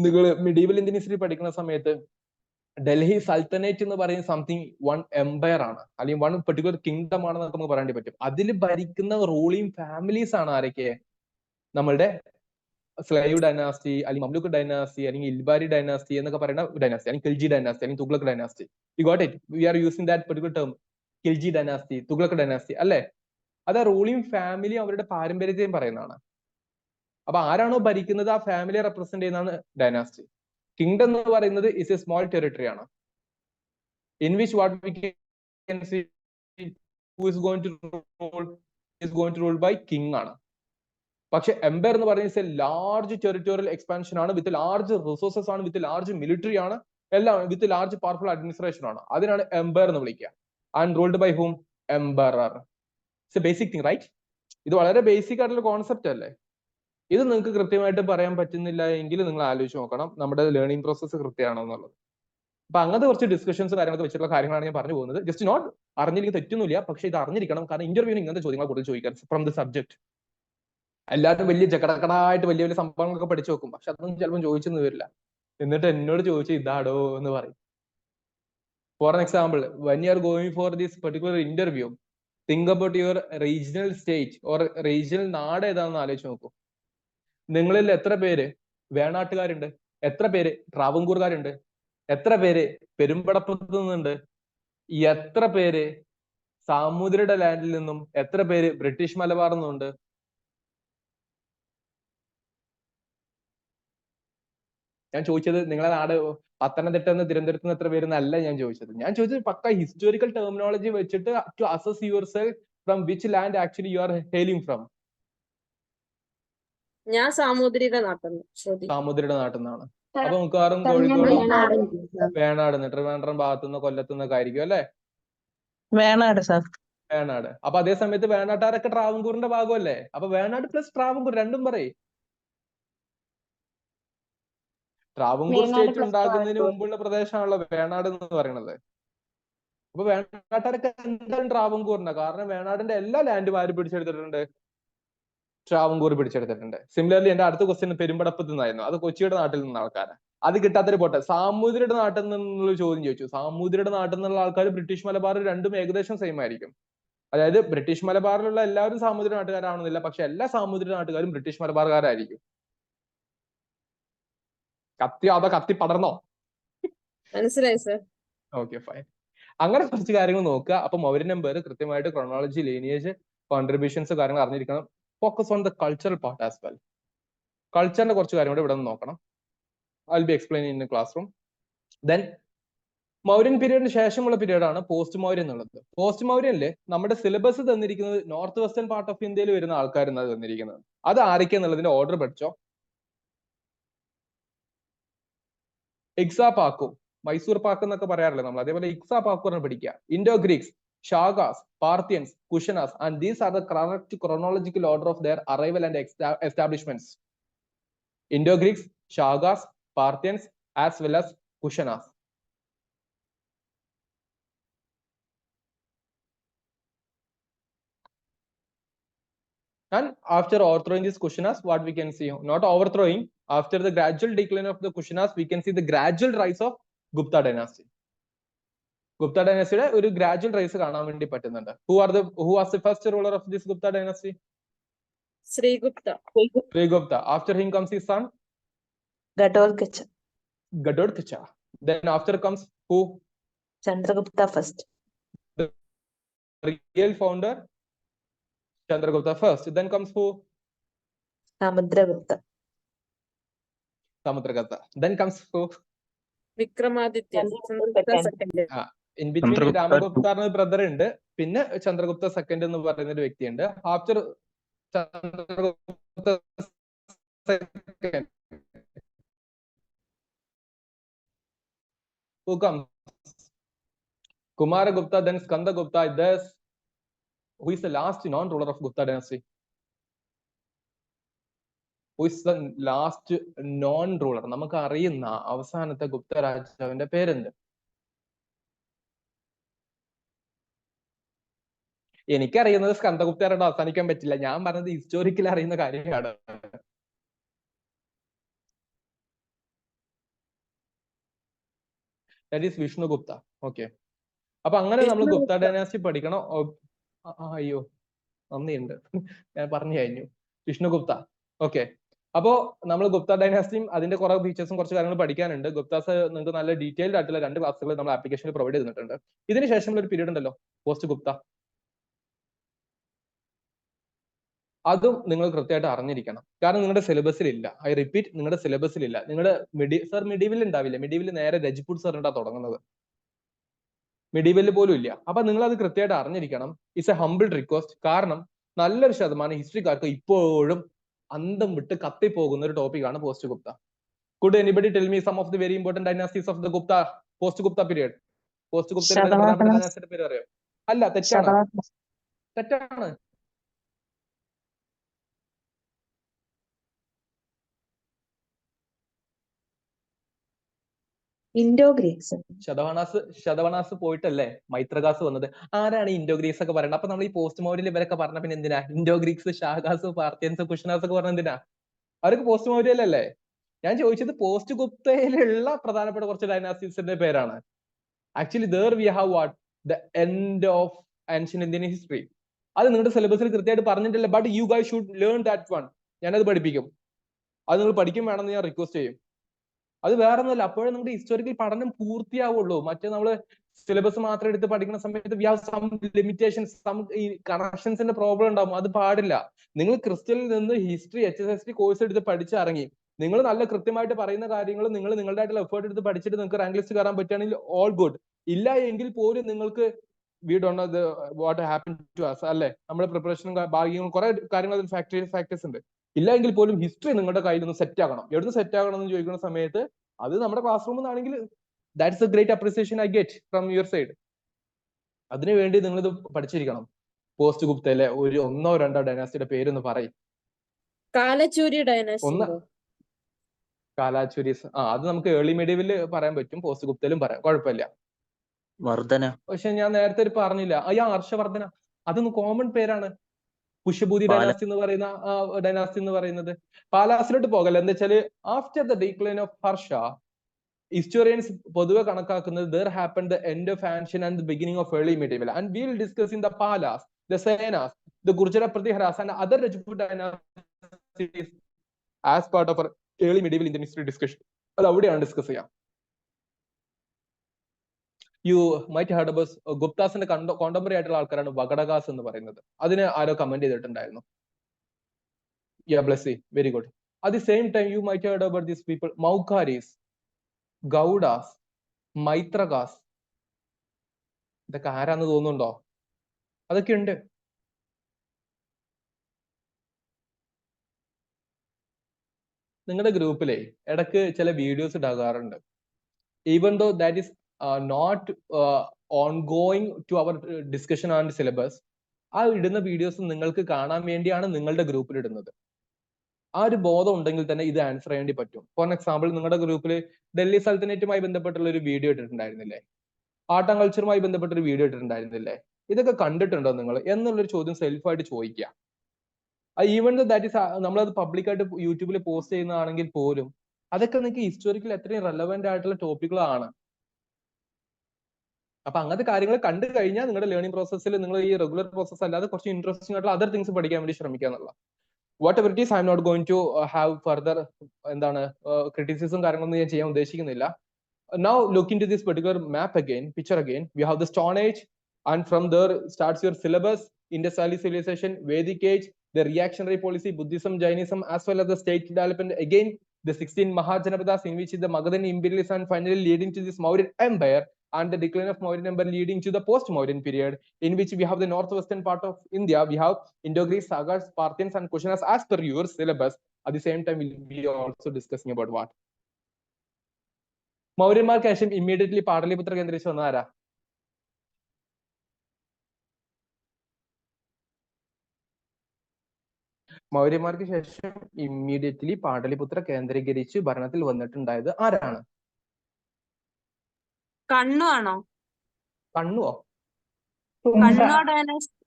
നിങ്ങൾ മിഡീവൽ ഇന്ത്യൻ ഹിസ്റ്ററി പഠിക്കുന്ന സമയത്ത് ഡൽഹി സൽത്തനേറ്റ് എന്ന് പറയുന്ന സംതിങ് വൺ എംപയർ ആണ്, അല്ലെങ്കിൽ വൺ പെർട്ടിക്കുലർ കിങ്ഡം ആണെന്ന് നമുക്ക് പറയാൻ പറ്റും. അതിൽ ഭരിക്കുന്ന റൂളിംഗ് ഫാമിലീസ് ആണ് ആരൊക്കെ? നമ്മളുടെ സ്ലൈവ് ഡൈനാസ്റ്റി, അല്ലെങ്കിൽ മംലൂക്ക് ഡൈനാസ്റ്റി, അല്ലെങ്കിൽ ഇൽബാരി ഡൈനാസ്റ്റി എന്നൊക്കെ പറയുന്ന ഡൈനാസ്റ്റി, അല്ലെങ്കിൽ ഖിൽജി ഡൈനാസ്റ്റി, അല്ലെങ്കിൽ Tughlaq dynasty. You got it? We are using that particular term, Khilji dynasty, Tughlaq dynasty, അല്ലേ? അത് റൂളിംഗ് ഫാമിലി അവരുടെ പാരമ്പര്യത്തെയും പറയുന്നതാണ്. അപ്പൊ ആരാണോ ഭരിക്കുന്നത് ആ ഫാമിലിയെ റെപ്രസെന്റ് ചെയ്യുന്നതാണ് ഡൈനാസ്റ്റി. കിങ്ഡം എന്ന് പറയുന്നത് ഇസ് എ സ്മോൾ ടെറിട്ടറി ആണ്, in which what we can see who is going to rule by king ആണ്. പക്ഷെ എംപയർ എന്ന് പറയുന്നത് എ ലാർജ് ടെറിട്ടോറിയൽ എക്സ്പാൻഷൻ ആണ്, വിത്ത് ലാർജ് റിസോഴ്സസ് ആണ്, വിത്ത് ലാർജ് മിലിറ്ററി ആണ്, എല്ലാം വിത്ത് ലാർജ് പവർഫുൾ അഡ്മിനിസ്ട്രേഷൻ ആണ്. അതിനാണ് എംപയർ എന്ന് വിളിക്കുക. And ruled by whom? Emperor. It's a basic thing, right? ഇത് വളരെ ബേസിക് ആയിട്ടുള്ള കോൺസെപ്റ്റ് അല്ലേ? ഇത് നിങ്ങൾക്ക് കൃത്യമായിട്ട് പറയാൻ പറ്റുന്നില്ല എങ്കിൽ നിങ്ങൾ ആലോചിച്ച് നോക്കണം നമ്മുടെ ലേണിംഗ് പ്രോസസ്സ് കൃത്യമാണോ എന്നുള്ളത്. അപ്പൊ അങ്ങനത്തെ കുറച്ച് ഡിസ്കഷൻസ് കാര്യങ്ങളൊക്കെ വെച്ചിട്ടുള്ള കാര്യങ്ങളാണ് ഞാൻ പറഞ്ഞു പോകുന്നത്. ജസ്റ്റ് നോട്ട് അറിഞ്ഞില്ലെങ്കിൽ തെറ്റൊന്നുമില്ല, പക്ഷെ ഇത് അറിഞ്ഞിരിക്കണം. കാരണം ഇന്റർവ്യൂവിന് ഇങ്ങനത്തെ ചോദ്യങ്ങൾ കൂടുതൽ ചോദിക്കാൻ ഫ്രം ദി സബ്ജക്ട്. എല്ലാവരും വലിയ ജക്കടക്കടായിട്ട് വലിയ വലിയ സംഭവങ്ങളൊക്കെ പഠിച്ചു വെക്കും, പക്ഷെ അതൊന്നും ചിലപ്പോൾ ചോദിച്ചെന്ന് വരില്ല. എന്നിട്ട് എന്നോട് ചോദിച്ചു ഇതാടോ എന്ന് പറയും. Four example, when you are going for this particular interview, think about your regional state or regional നാട് ഏതാണെന്ന് ആലോചിച്ച് നോക്കൂ. നിങ്ങളിൽ എത്ര പേര് വേണാട്ടുകാരുണ്ട്? എത്ര പേര് ട്രാവൻകൂറുകാരുണ്ട്? എത്ര പേര് പെരുമ്പടപ്പത്ത് നിന്നുണ്ട്? എത്ര പേര് സാമൂതിരിയുടെ ലാൻഡിൽ നിന്നും എത്ര പേര് ബ്രിട്ടീഷ് മലബാറിൽ നിന്നുണ്ട്? ഞാൻ ചോദിച്ചത് നിങ്ങളെ നാട് പത്തനംതിട്ട നിന്ന് തിരുവനന്തപുരത്ത് നിന്ന് എത്ര പേര് എന്നല്ല ഞാൻ ചോദിച്ചത്. ഞാൻ ചോദിച്ചത് പക്ക ഹിസ്റ്റോറിക്കൽ ടെർമിനോളജി വെച്ചിട്ട് to assess yourself from which land actually you are hailing from. ഞാൻ സാമൂതിരിയുടെ നാട്ടിൽ നിന്ന്. സാമൂതിരിയുടെ നാട്ടിൽ നിന്നാണ്. അപ്പൊ മിക്കവാറും കോഴിക്കോട്, വേണാട്, ട്രിവാൻഡ്രം ഭാഗത്തുനിന്ന് കൊല്ലത്തുനിന്നൊക്കെ ആയിരിക്കും അല്ലെ? വേണാട് സാർ. വേണാട്. അപ്പൊ അതേ സമയത്ത് വേണാട്ടാരൊക്കെ ട്രാവൻകൂറിന്റെ ഭാഗമല്ലേ? അപ്പൊ വേണാട് പ്ലസ് ട്രാവൻകൂർ രണ്ടും പറയും. ട്രാവൻകൂർ സ്റ്റേറ്റ് ഉണ്ടാകുന്നതിന് മുമ്പുള്ള പ്രദേശമാണല്ലോ വേണാട് എന്ന് പറയുന്നത്. അപ്പൊ വേണാട്ടാരൊക്കെ എന്തായാലും ട്രാവൻകൂറിന്റെ, കാരണം വേണാടിന്റെ എല്ലാ ലാൻഡും ആര് പിടിച്ചെടുത്തിട്ടുണ്ട്? ട്രാവൻകൂർ പിടിച്ചെടുത്തിട്ടുണ്ട്. സിമിലർലി എന്റെ അടുത്ത ക്വസ്റ്റ്യൻ പെരുമ്പടപ്പത്ത് നിന്നായിരുന്നു. അത് കൊച്ചിയുടെ നാട്ടിൽ നിന്ന ആൾക്കാരാണ്. അത് കിട്ടാത്തൊരു പോട്ടെ, സാമൂതിരിയുടെ നാട്ടിൽ നിന്നുള്ള ചോദ്യം ചോദിച്ചു. സാമൂതിരിയുടെ നാട്ടിൽ നിന്നുള്ള ആൾക്കാർ ബ്രിട്ടീഷ് മലബാർ രണ്ടും ഏകദേശം സെയിം ആയിരിക്കും. അതായത് ബ്രിട്ടീഷ് മലബാറിലുള്ള എല്ലാവരും സാമൂതിരി നാട്ടുകാരാണെന്നില്ല, പക്ഷെ എല്ലാ സാമൂതിരി നാട്ടുകാരും ബ്രിട്ടീഷ് മലബാറുകാരായിരിക്കും. കത്തി പടർന്നോ? മനസ്സിലായി സർ. Okay fine. അങ്ങനെ കുറച്ച് കാര്യങ്ങൾ നോക്കുക. അപ്പൊ മൗര്യൻ നമ്പർ കൃത്യമായിട്ട് ക്രോണോളജി, ലീനിയേജ്, കോൺട്രിബ്യൂഷൻസ് കാര്യങ്ങൾ അറിഞ്ഞിരിക്കണം. Focus on the cultural part as well. കൾച്ചറിന്റെ കുറച്ച് കാര്യം കൂടെ ഇവിടെ നിന്ന് നോക്കണം. I will be explain in classroom. Then Mauryan പീരീഡിന് ശേഷമുള്ള പീരീഡ് ആണ് പോസ്റ്റ് മൗര്യൻ എന്നുള്ളത്. പോസ്റ്റ് മൗര്യനില് നമ്മുടെ സിലബസ് തന്നിരിക്കുന്നത് നോർത്ത് വെസ്റ്റേൺ പാർട്ട് ഓഫ് ഇന്ത്യയിൽ വരുന്ന ആൾക്കാരെന്നാണ് തന്നിരിക്കുന്നത്. അത് ആരൊക്കെയെന്നുള്ളതിന്റെ ഓർഡർ പഠിച്ചോ. ഇക്സാപാക്കു, മൈസൂർ പാക്ക് എന്നൊക്കെ പറയാറില്ലേ നമ്മൾ, അതേപോലെ ഇക്സാപാക്കു പഠിക്കുക. Indo Greeks, Shakas, Parthians, Kushanas, and these are the correct chronological order of their arrival and establishments. Indo Greeks, Shakas, Parthians as well as Kushanas. And after overthrowing these Kushanas, what we can see, not overthrowing, after the gradual decline of the Kushanas, we can see the gradual rise of Gupta dynasty. Gupta dynasty ഒരു gradual rise കാണാൻ വേണ്ടി പറ്റുന്നുണ്ട്. Who was the first ruler of this Gupta dynasty? Srigupta. Srigupta. After him comes his son Gadolkacha. Gadolkacha. Then after comes who? Chandragupta first. The real founder Chandragupta first. Then comes who? Samudragupta. Samudragupta. Then comes who? Vikramaditya. Chandragupta second. In between Ramagupta brother ഉണ്ട്, പിന്നെ Chandragupta second എന്ന് പറയുന്ന ഒരു വ്യക്തിയുണ്ട്. After Chandragupta second who comes? Kumaragupta, then Skandagupta. Who is the last non-ruler of Gupta dynasty? Who is the last non-ruler? നമുക്ക് അറിയുന്ന അവസാനത്തെ ഗുപ്ത രാജാവിന്റെ പേരെന്ത്? എനിക്കറിയുന്നത് സ്കന്ദഗുപ്തരുടെ അവസാനിക്കാൻ പറ്റില്ല. ഞാൻ പറഞ്ഞത് ഹിസ്റ്റോറിക്കൽ അറിയുന്ന കാര്യമാണ്. That is Vishnugupta. ഓക്കെ. അപ്പൊ അങ്ങനെ നമ്മൾ ഗുപ്ത ഡൈനാസ്റ്റി പഠിക്കണം. അയ്യോ നന്ദിയുണ്ട്, ഞാൻ പറഞ്ഞു കഴിഞ്ഞു. വിഷ്ണുഗുപ്ത. ഓക്കെ. അപ്പോ നമ്മൾ ഗുപ്ത ഡൈനാസ്റ്റിയും അതിന്റെ കുറെ ഫീച്ചേഴ്സും കുറച്ച് കാര്യങ്ങൾ പഠിക്കാനുണ്ട്. ഗുപ്താസ് നിങ്ങൾക്ക് നല്ല ഡീറ്റെയിൽഡ് ആയിട്ടുള്ള 2 ക്ലാസ്സുകൾ നമ്മൾ ആപ്ലിക്കേഷനിൽ പ്രൊവൈഡ് ചെയ്തിട്ടുണ്ട്. ഇതിന് ശേഷമുള്ള ഒരു പീരീഡ് ഉണ്ടല്ലോ, പോസ്റ്റ് ഗുപ്ത. അതും നിങ്ങൾ കൃത്യമായിട്ട് അറിഞ്ഞിരിക്കണം. കാരണം നിങ്ങളുടെ സിലബസിൽ ഇല്ല. ഐ റിപ്പീറ്റ്, നിങ്ങളുടെ സിലബസിൽ ഇല്ല. നിങ്ങളുടെ മിഡീവൽ ഉണ്ടാവില്ല. മിഡീവൽ നേരെ രജ്പൂട്ട് സാറിനാ തുടങ്ങുന്നത്. മിഡീവലിൽ പോലും ഇല്ല. അപ്പൊ നിങ്ങൾ അത് കൃത്യമായിട്ട് അറിഞ്ഞിരിക്കണം. It's A humble request. കാരണം നല്ലൊരു ശതമാനം ഹിസ്റ്ററിക്കാർക്ക് ഇപ്പോഴും അന്തം വിട്ട് കത്തിപ്പോകുന്ന ഒരു ടോപ്പിക്കാണ് post Gupta. Could anybody tell me some of the very important dynasties of the Gupta post Gupta period? Post ഗുപ്തയുടെ പ്രധാനപ്പെട്ട ഡൈനാസ്റ്റിയുടെ പേര് അറിയോ? അല്ല, തെറ്റാണ്. തെറ്റാണ്. Indo Greeks. ശതവണാസ് പോയിട്ടല്ലേ മൈത്രകാസ് വന്നത്. ആരാണ് ഇൻഡോ ഗ്രീക്സ് ഒക്കെ പറയുന്നത്? അപ്പൊ നമ്മൾ ഈ പോസ്റ്റ് മൗര്യയിൽ ഇവരൊക്കെ പറഞ്ഞ പിന്നെ എന്തിനാ ഇൻഡോ ഗ്രീക്സ്, ഷാഗാസ്, പാർത്തിയൻസ്, കുഷനാസ് ഒക്കെ പറഞ്ഞ എന്തിനാ? അവർക്ക് പോസ്റ്റ് മൗര്യയിലല്ലേ? ഞാൻ ചോദിച്ചത് പോസ്റ്റ് ഗുപ്തയിലുള്ള പ്രധാനപ്പെട്ട കുറച്ച് ഡൈനാസ്റ്റീസിന്റെ പേരാണ്. Actually there we have what? The end of ancient Indian history. അത് നിങ്ങളുടെ സിലബസിൽ കൃത്യമായിട്ട് പറഞ്ഞിട്ടില്ല. But you guys should learn that one. ഞാനത് പഠിപ്പിക്കും. അത് നിങ്ങൾ പഠിക്കും വേണമെന്ന് ഞാൻ റിക്വസ്റ്റ് ചെയ്യും. അത് വേറെ ഒന്നുമല്ല, അപ്പോഴേ നമ്മുടെ ഹിസ്റ്റോറിക്കൽ പഠനം പൂർത്തിയാവുള്ളൂ. മറ്റേ നമ്മള് സിലബസ് മാത്രം എടുത്ത് പഠിക്കുന്ന സമയത്ത് we have some limitations, some ഈ കണക്ഷൻസിന്റെ പ്രോബ്ലം ഉണ്ടാവും. അത് പാടില്ല. നിങ്ങൾ ക്രിസ്ത്യനിൽ നിന്ന് ഹിസ്റ്ററി HSST കോഴ്സ് എടുത്ത് പഠിച്ചിറങ്ങി, നിങ്ങൾ നല്ല കൃത്യമായിട്ട് പറയുന്ന കാര്യങ്ങൾ നിങ്ങൾ നിങ്ങളുടേതായിട്ടുള്ള എഫേർട്ട് എടുത്ത് പഠിച്ചിട്ട് നിങ്ങൾക്ക് റാങ്ക് ലിസ്റ്റ് കയറാൻ പറ്റുകയാണെങ്കിൽ ഓൾ ഗുഡ്. ഇല്ല എങ്കിൽ പോലും നിങ്ങൾക്ക് we don't know what happen to us അല്ലേ, നമ്മുടെ പ്രിപ്പറേഷനും ഭാഗ്യങ്ങളും കുറെ കാര്യങ്ങൾ ഫാക്ടേഴ്സ് ഉണ്ട്. ഇല്ല എങ്കിൽ പോലും ഹിസ്റ്ററി നിങ്ങളുടെ കയ്യിൽ നിന്ന് സെറ്റ് ആകണം. എവിടുന്ന് സെറ്റ് ആകണം എന്ന് ചോദിക്കുന്ന സമയത്ത് അത് നമ്മുടെ ക്ലാസ് റൂമിൽ നിന്നാണെങ്കിൽ that's A great appreciation I get from your side. അതിനുവേണ്ടി നിങ്ങൾ ഇത് പഠിച്ചിരിക്കണം. പോസ്റ്റ് ഗുപ്തയിലെ ഒരു 1 or 2 ഡൈനാസ്റ്റിയുടെ പേരൊന്ന് പറയും. കാലച്ചൂരി ഡൈനാസ്റ്റി. ഒന്ന് കാലാചൂരീസ്, അത് നമുക്ക് ഏർലി മീഡിയവിൽ പറയാൻ പറ്റും, പോസ്റ്റ് ഗുപ്തയിലും പറയാം, കുഴപ്പമില്ല. വർധന. പക്ഷെ ഞാൻ നേരത്തെ പറഞ്ഞില്ല, ഹർഷവർദ്ധന, അതൊന്ന് കോമൺ പേരാണ്. പുഷ്യഭൂതി ഡൈനാസ്റ്റി എന്ന് പറയുന്ന ഡൈനാസ്റ്റി എന്ന് പറയുന്നത്. പാലാസിലോട്ട് പോകല്ല. എന്താ വെച്ചാല് after the decline of Harsha, historians പൊതുവെ കണക്കാക്കുന്നത് there happened the end of ancient and the beginning of early medieval, and we will discuss in the Palas, the Senas, the Gurjara Pratihras and other Rajput dynasties as part of our early medieval Indian history discussion. അത് അവിടെയാണ് discuss ചെയ്യാം. You might heard about ഗുപ്താസിന്റെ contemporary ആയിട്ടുള്ള ആൾക്കാരാണ് വഗഡകാസ് എന്ന് പറയുന്നത്. അതിന് ആരോ കമന്റ് ചെയ്തിട്ടുണ്ടായിരുന്നു. Blessy, very good. At the same time you might heard about these people, Maukharis, Gaudas, Maitrakas. ഇതൊക്കെ ആരാന്ന് തോന്നുന്നുണ്ടോ? അതൊക്കെ ഉണ്ട്. നിങ്ങളുടെ ഗ്രൂപ്പിലെ ഇടക്ക് ചില വീഡിയോസ് ഇടാകാറുണ്ട്. Even though that is not ongoing to our discussion and syllabus, ആ ഇടുന്ന വീഡിയോസ് നിങ്ങൾക്ക് കാണാൻ വേണ്ടിയാണ് നിങ്ങളുടെ ഗ്രൂപ്പിൽ ഇടുന്നത്. ആ ഒരു ബോധം ഉണ്ടെങ്കിൽ തന്നെ ഇത് ആൻസർ ചെയ്യേണ്ടി പറ്റും. ഫോർ എക്സാമ്പിൾ, നിങ്ങളുടെ ഗ്രൂപ്പിൽ ഡൽഹി സൽത്തനേറ്റുമായി ബന്ധപ്പെട്ടുള്ള ഒരു വീഡിയോ ഇട്ടിട്ടുണ്ടായിരുന്നില്ലേ? ആർട്ട് ആൻഡ് കൾച്ചറുമായി ബന്ധപ്പെട്ട ഒരു വീഡിയോ ഇട്ടിട്ടുണ്ടായിരുന്നില്ലേ? ഇതൊക്കെ കണ്ടിട്ടുണ്ടോ നിങ്ങൾ എന്നുള്ളൊരു ചോദ്യം സെൽഫായിട്ട് ചോദിക്കുക. ഈവൻ ദാറ്റ് ഈസ് നമ്മളത് പബ്ലിക്കായിട്ട് യൂട്യൂബിൽ പോസ്റ്റ് ചെയ്യുന്നതാണെങ്കിൽ പോലും അതൊക്കെ നിങ്ങൾക്ക് ഹിസ്റ്റോറിക്കൽ എത്രയും റെലവെന്റ് ആയിട്ടുള്ള ടോപ്പിക്കുകളാണ്. അപ്പൊ അങ്ങനത്തെ കാര്യങ്ങൾ കണ്ടു കഴിഞ്ഞാൽ നിങ്ങളുടെ ലേണിംഗ് പ്രോസസ്സിൽ നിങ്ങൾ ഈ റെഗുലർ പ്രോസസ് അല്ലാതെ കുറച്ച് ഇൻട്രസ്റ്റിംഗ് ആയിട്ടുള്ള അതർ തിങ്സ് പഠിക്കാൻ വേണ്ടി ശ്രമിക്കുക എന്നുള്ള. Whatever it is, I'm not going to have further criticism കാര്യങ്ങളൊന്നും ഞാൻ ചെയ്യാൻ ഉദ്ദേശിക്കുന്നില്ല. Now look into this particular map again, picture again. We have the Stone Age, and from there starts your syllabus: Indus Valley Civilization, Vedic Age, the reactionary policy, Buddhism, Jainism, as well as the state development. Again, the 16 Mahajanapadas, in which is the Magadhan imperialism, and finally leading to this Mauryan Empire, and the decline of Mauryan Empire leading to the post-Mauryan period, in which we have the northwestern part of India. We have Indo-Greece, Sagas, Parthians, and Kushanas as per your syllabus. At the same time, we'll be also discussing about what മൗര്യന്മാർക്ക് ശേഷം immediately Pataliputra കേന്ദ്രീകരിച്ച് വന്ന ആരാ? മൗര്യന്മാർക്ക് ശേഷം immediately Pataliputra കേന്ദ്രീകരിച്ച് ഭരണത്തിൽ വന്നിട്ടുണ്ടായത് ആരാണ്? കണ്ണു ആണോ? കണ്ണുവോ? കണ്ണോ ഡൈനാസ്റ്റി.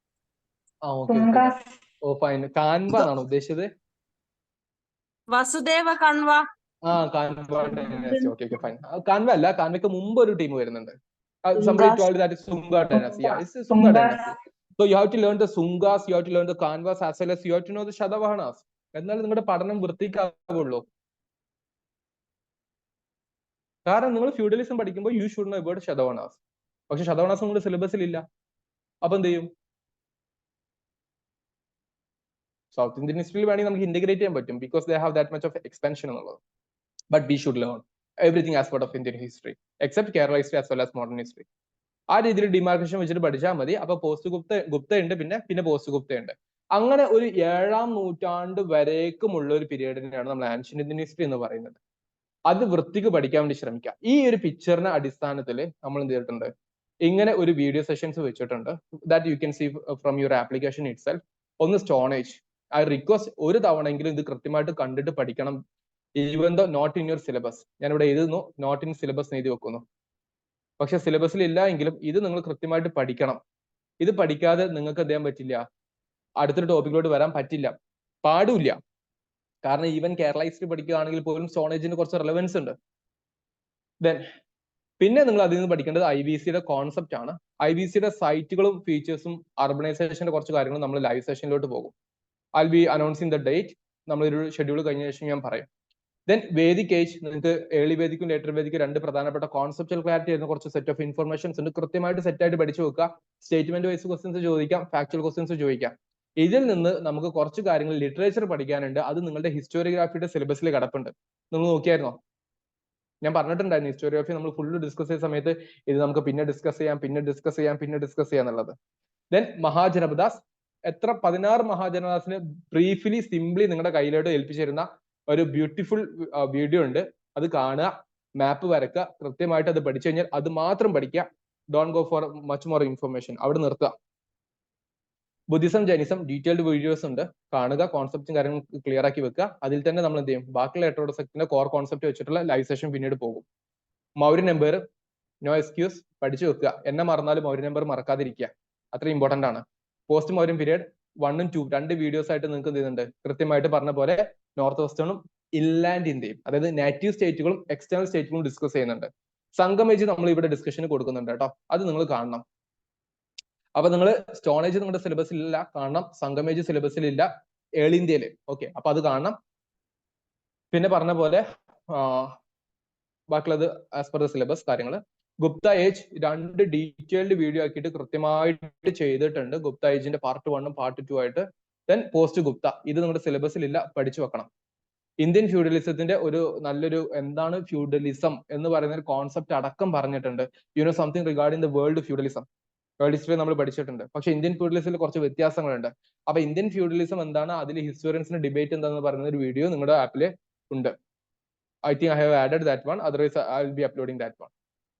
Oh fine. കാൻവ എന്നാണോ ഉദ്ദേശിച്ചത്? Vasudeva Kanva. Kanva dynasty. Okay fine. Kanva അല്ല, കാൻവയ്ക്ക് മുമ്പ് ഒരു ടീം വരുന്നുണ്ട്. Somebody told that is Sunga dynasty. Yeah, it's Sunga dynasty. So you have to learn the Sungas, you have to learn the Kanvas, as well as you have to know the Shatavahanas. എന്നാൽ നിങ്ങളുടെ പഠനം വൃത്തിക്കാവുള്ളൂ. കാരണം നിങ്ങൾ feudalism പഠിക്കുമ്പോൾ you should know about ശതവാനാസ്. പക്ഷെ ശതവാനാസ് നിങ്ങളുടെ സിലബസിൽ ഇല്ല. അപ്പൊ എന്ത് ചെയ്യും? സൗത്ത് ഇന്ത്യൻ ഹിസ്റ്ററിയിൽ വേണമെങ്കിൽ നമുക്ക് ഇന്റഗ്രേറ്റ് ചെയ്യാൻ പറ്റും, because they have that much of expansion എന്നുള്ളത്. But we should learn everything as part of Indian history except Kerala history as well as modern history. ആ രീതിയിൽ ഡിമാർക്കേഷൻ വെച്ചിട്ട് പഠിച്ചാൽ മതി. അപ്പൊ പോസ്റ്റ് ഗുപ്ത ഉണ്ട്, പിന്നെ പോസ്റ്റ് ഗുപ്ത ഉണ്ട്. അങ്ങനെ ഒരു 7ാം നൂറ്റാണ്ട് വരേക്കുമുള്ള ഒരു പീരീഡിനെയാണ് നമ്മൾ ആൻഷ്യന്റ് ഇന്ത്യൻ ഹിസ്റ്ററി എന്ന് പറയുന്നത്. അത് വൃത്തിക്ക് പഠിക്കാൻ വേണ്ടി ശ്രമിക്കുക. ഈ ഒരു പിക്ചറിന്റെ അടിസ്ഥാനത്തിൽ നമ്മൾ എന്ത് ചെയ്തിട്ടുണ്ട്, ഇങ്ങനെ ഒരു വീഡിയോ സെഷൻസ് വെച്ചിട്ടുണ്ട്. That you can see from your application itself. ഒന്ന് സ്റ്റോൺ ഏജ്. ഐ റിക്വസ്റ്റ് ഒരു തവണയെങ്കിലും ഇത് കൃത്യമായിട്ട് കണ്ടിട്ട് പഠിക്കണം. Even though not in your syllabus. ഞാനിവിടെ എഴുതുന്നു നോട്ട് ഇൻ സിലബസ് എഴുതി വെക്കുന്നു. പക്ഷെ സിലബസിൽ ഇല്ല എങ്കിലും ഇത് നിങ്ങൾ കൃത്യമായിട്ട് പഠിക്കണം. ഇത് പഠിക്കാതെ നിങ്ങൾക്ക് എന്ത് ചെയ്യാൻ പറ്റില്ല, അടുത്തൊരു ടോപ്പിക്കിലോട്ട് വരാൻ പറ്റില്ല, പാടില്ല. കാരണം ഈവൻ കേരള ഹിസ്റ്ററി പഠിക്കുകയാണെങ്കിൽ പോലും സ്റ്റോൺ ഏജിന് കുറച്ച് റെലവൻസ് ഉണ്ട്. ദെൻ പിന്നെ നിങ്ങൾ അതിൽ നിന്ന് പഠിക്കേണ്ടത് IVCയുടെ കോൺസെപ്റ്റ് ആണ്. IVCയുടെ സൈറ്റുകളും ഫീച്ചേഴ്സും അർബനൈസേഷന്റെ കുറച്ച് കാര്യങ്ങളും നമ്മൾ ലൈവ് സെഷനിലോട്ട് പോകും. I will B announcing the date. നമ്മളൊരു ഷെഡ്യൂൾ കഴിഞ്ഞ ശേഷം ഞാൻ പറയും. ദെൻ വേദിക് ഏജ്, നിങ്ങൾക്ക് ഏർലി വേദിക്കും ലേറ്റർ വേദിക്കും രണ്ട് പ്രധാനപ്പെട്ട കോൺസെപ്റ്റൽ ക്ലാരിറ്റി ആയിരുന്ന കുറച്ച് സെറ്റ് ഓഫ് ഇൻഫർമേഷൻസ് ഉണ്ട്. കൃത്യമായിട്ട് സെറ്റ് ആയിട്ട് പഠിച്ചു വെക്കുക. സ്റ്റേറ്റ്മെന്റ് വൈസ് ക്വസ്റ്റ്യൻസ് ചോദിക്കാം, ഫാക്ച്വൽ ക്വസ്റ്റ്യൻസ് ചോദിക്കാം. ഇതിൽ നിന്ന് നമുക്ക് കുറച്ച് കാര്യങ്ങൾ ലിറ്ററേച്ചർ പഠിക്കാനുണ്ട്. അത് നിങ്ങളുടെ ഹിസ്റ്റോറിയോഗ്രാഫിയുടെ സിലബസിൽ കിടപ്പുണ്ട്. നിങ്ങൾ നോക്കിയായിരുന്നോ? ഞാൻ പറഞ്ഞിട്ടുണ്ടായിരുന്നു ഹിസ്റ്റോറിയോഗ്രാഫി നമ്മൾ ഫുള്ള് ഡിസ്കസ് ചെയ്ത സമയത്ത് ഇത് നമുക്ക് പിന്നെ ഡിസ്കസ് ചെയ്യാം എന്നുള്ളത്. ദെൻ മഹാജനപദാസ്, 16 മഹാജനപദാസിന് ബ്രീഫ്ലി സിംപ്ലി നിങ്ങളുടെ കയ്യിലോട്ട് ഏൽപ്പിച്ചിരുന്ന ഒരു ബ്യൂട്ടിഫുൾ വീഡിയോ ഉണ്ട്. അത് കാണുക, മാപ്പ് വരക്കുക, കൃത്യമായിട്ട് അത് പഠിച്ചു കഴിഞ്ഞാൽ അത് മാത്രം പഠിക്കുക. Don't go for much more information, അവിടെ നിർത്തുക. ബുദ്ധിസം ജൈനിസം ഡീറ്റെയിൽഡ് വീഡിയോസ് ഉണ്ട്, കാണുക, കോൺസെപ്റ്റും കാര്യങ്ങളും ക്ലിയർ ആക്കി വെക്കുക. അതിൽ തന്നെ നമ്മൾ എന്ത് ചെയ്യും, ബാക്കിയുള്ള ഹെറ്ററോഡോക്സിന്റെ കോർ കോൺസെപ്റ്റ് വെച്ചിട്ടുള്ള ലൈവ് സെഷൻ പിന്നീട് പോകും. മൗര്യൻ എംപയർ, നോ എക്സ്ക്യൂസ്, പഠിച്ചു വെക്കുക. എന്നെ മറന്നാലും മൗര്യൻ എംപയർ മറക്കാതിരിക്കുക, അത്ര ഇമ്പോർട്ടന്റ് ആണ്. പോസ്റ്റ് മൗര്യൻ പീരിയഡ് 1 ഉം 2 രണ്ട് വീഡിയോസ് ആയിട്ട് നിങ്ങൾക്ക് എന്ത് ചെയ്യുന്നുണ്ട്, കൃത്യമായിട്ട് പറഞ്ഞ പോലെ നോർത്ത് വെസ്റ്റേണും ഇൻലാൻഡ് ഇന്ത്യയും, അതായത് നാറ്റീവ് സ്റ്റേറ്റുകളും എക്സ്റ്റേണൽ സ്റ്റേറ്റുകളും ഡിസ്കസ് ചെയ്യുന്നുണ്ട്. സംഗം ഏജ് നമ്മൾ ഇവിടെ ഡിസ്കഷന് കൊടുക്കുന്നുണ്ട് കേട്ടോ, അത് നിങ്ങൾ കാണണം. അപ്പൊ നിങ്ങൾ സ്റ്റോൺ ഏജ് നിങ്ങളുടെ സിലബസിൽ ഇല്ല, കാണണം. സംഗം ഏജ് സിലബസിൽ ഇല്ല, ഏർലി ഇന്ത്യയില്. ഓക്കെ, അപ്പൊ അത് കാണണം. പിന്നെ പറഞ്ഞ പോലെ ബാക്കിയുള്ളത് ആസ് പെർ ദ സിലബസ് കാര്യങ്ങൾ. ഗുപ്ത ഏജ് 2 ഡീറ്റെയിൽഡ് വീഡിയോ ആക്കിയിട്ട് കൃത്യമായിട്ട് ചെയ്തിട്ടുണ്ട്. ഗുപ്ത ഏജിന്റെ പാർട്ട് 1 ഉം പാർട്ട് 2 ആയിട്ട്. ദെൻ പോസ്റ്റ് ഗുപ്ത, ഇത് നിങ്ങളുടെ സിലബസിൽ ഇല്ല, പഠിച്ചു വെക്കണം. ഇന്ത്യൻ ഫ്യൂഡലിസത്തിന്റെ ഒരു നല്ലൊരു എന്താണ് ഫ്യൂഡലിസം എന്ന് പറയുന്ന ഒരു കോൺസെപ്റ്റ് അടക്കം പറഞ്ഞിട്ടുണ്ട്. You know something regarding the world feudalism, world history നമ്മൾ പഠിച്ചിട്ടുണ്ട്. പക്ഷെ ഇന്ത്യൻ ഫ്യൂഡലിസത്തിൽ കുറച്ച് വ്യത്യാസങ്ങളുണ്ട്. അപ്പൊ ഇന്ത്യൻ ഫ്യൂഡലിസം എന്താണ്, അതിൽ ഹിസ്റ്റോറിയൻസിന് ഡിബേറ്റ് എന്താണെന്ന് പറയുന്ന ഒരു വീഡിയോ നിങ്ങളുടെ ആപ്പിൽ ഉണ്ട്. I think I have added that one, otherwise I will B uploading that one.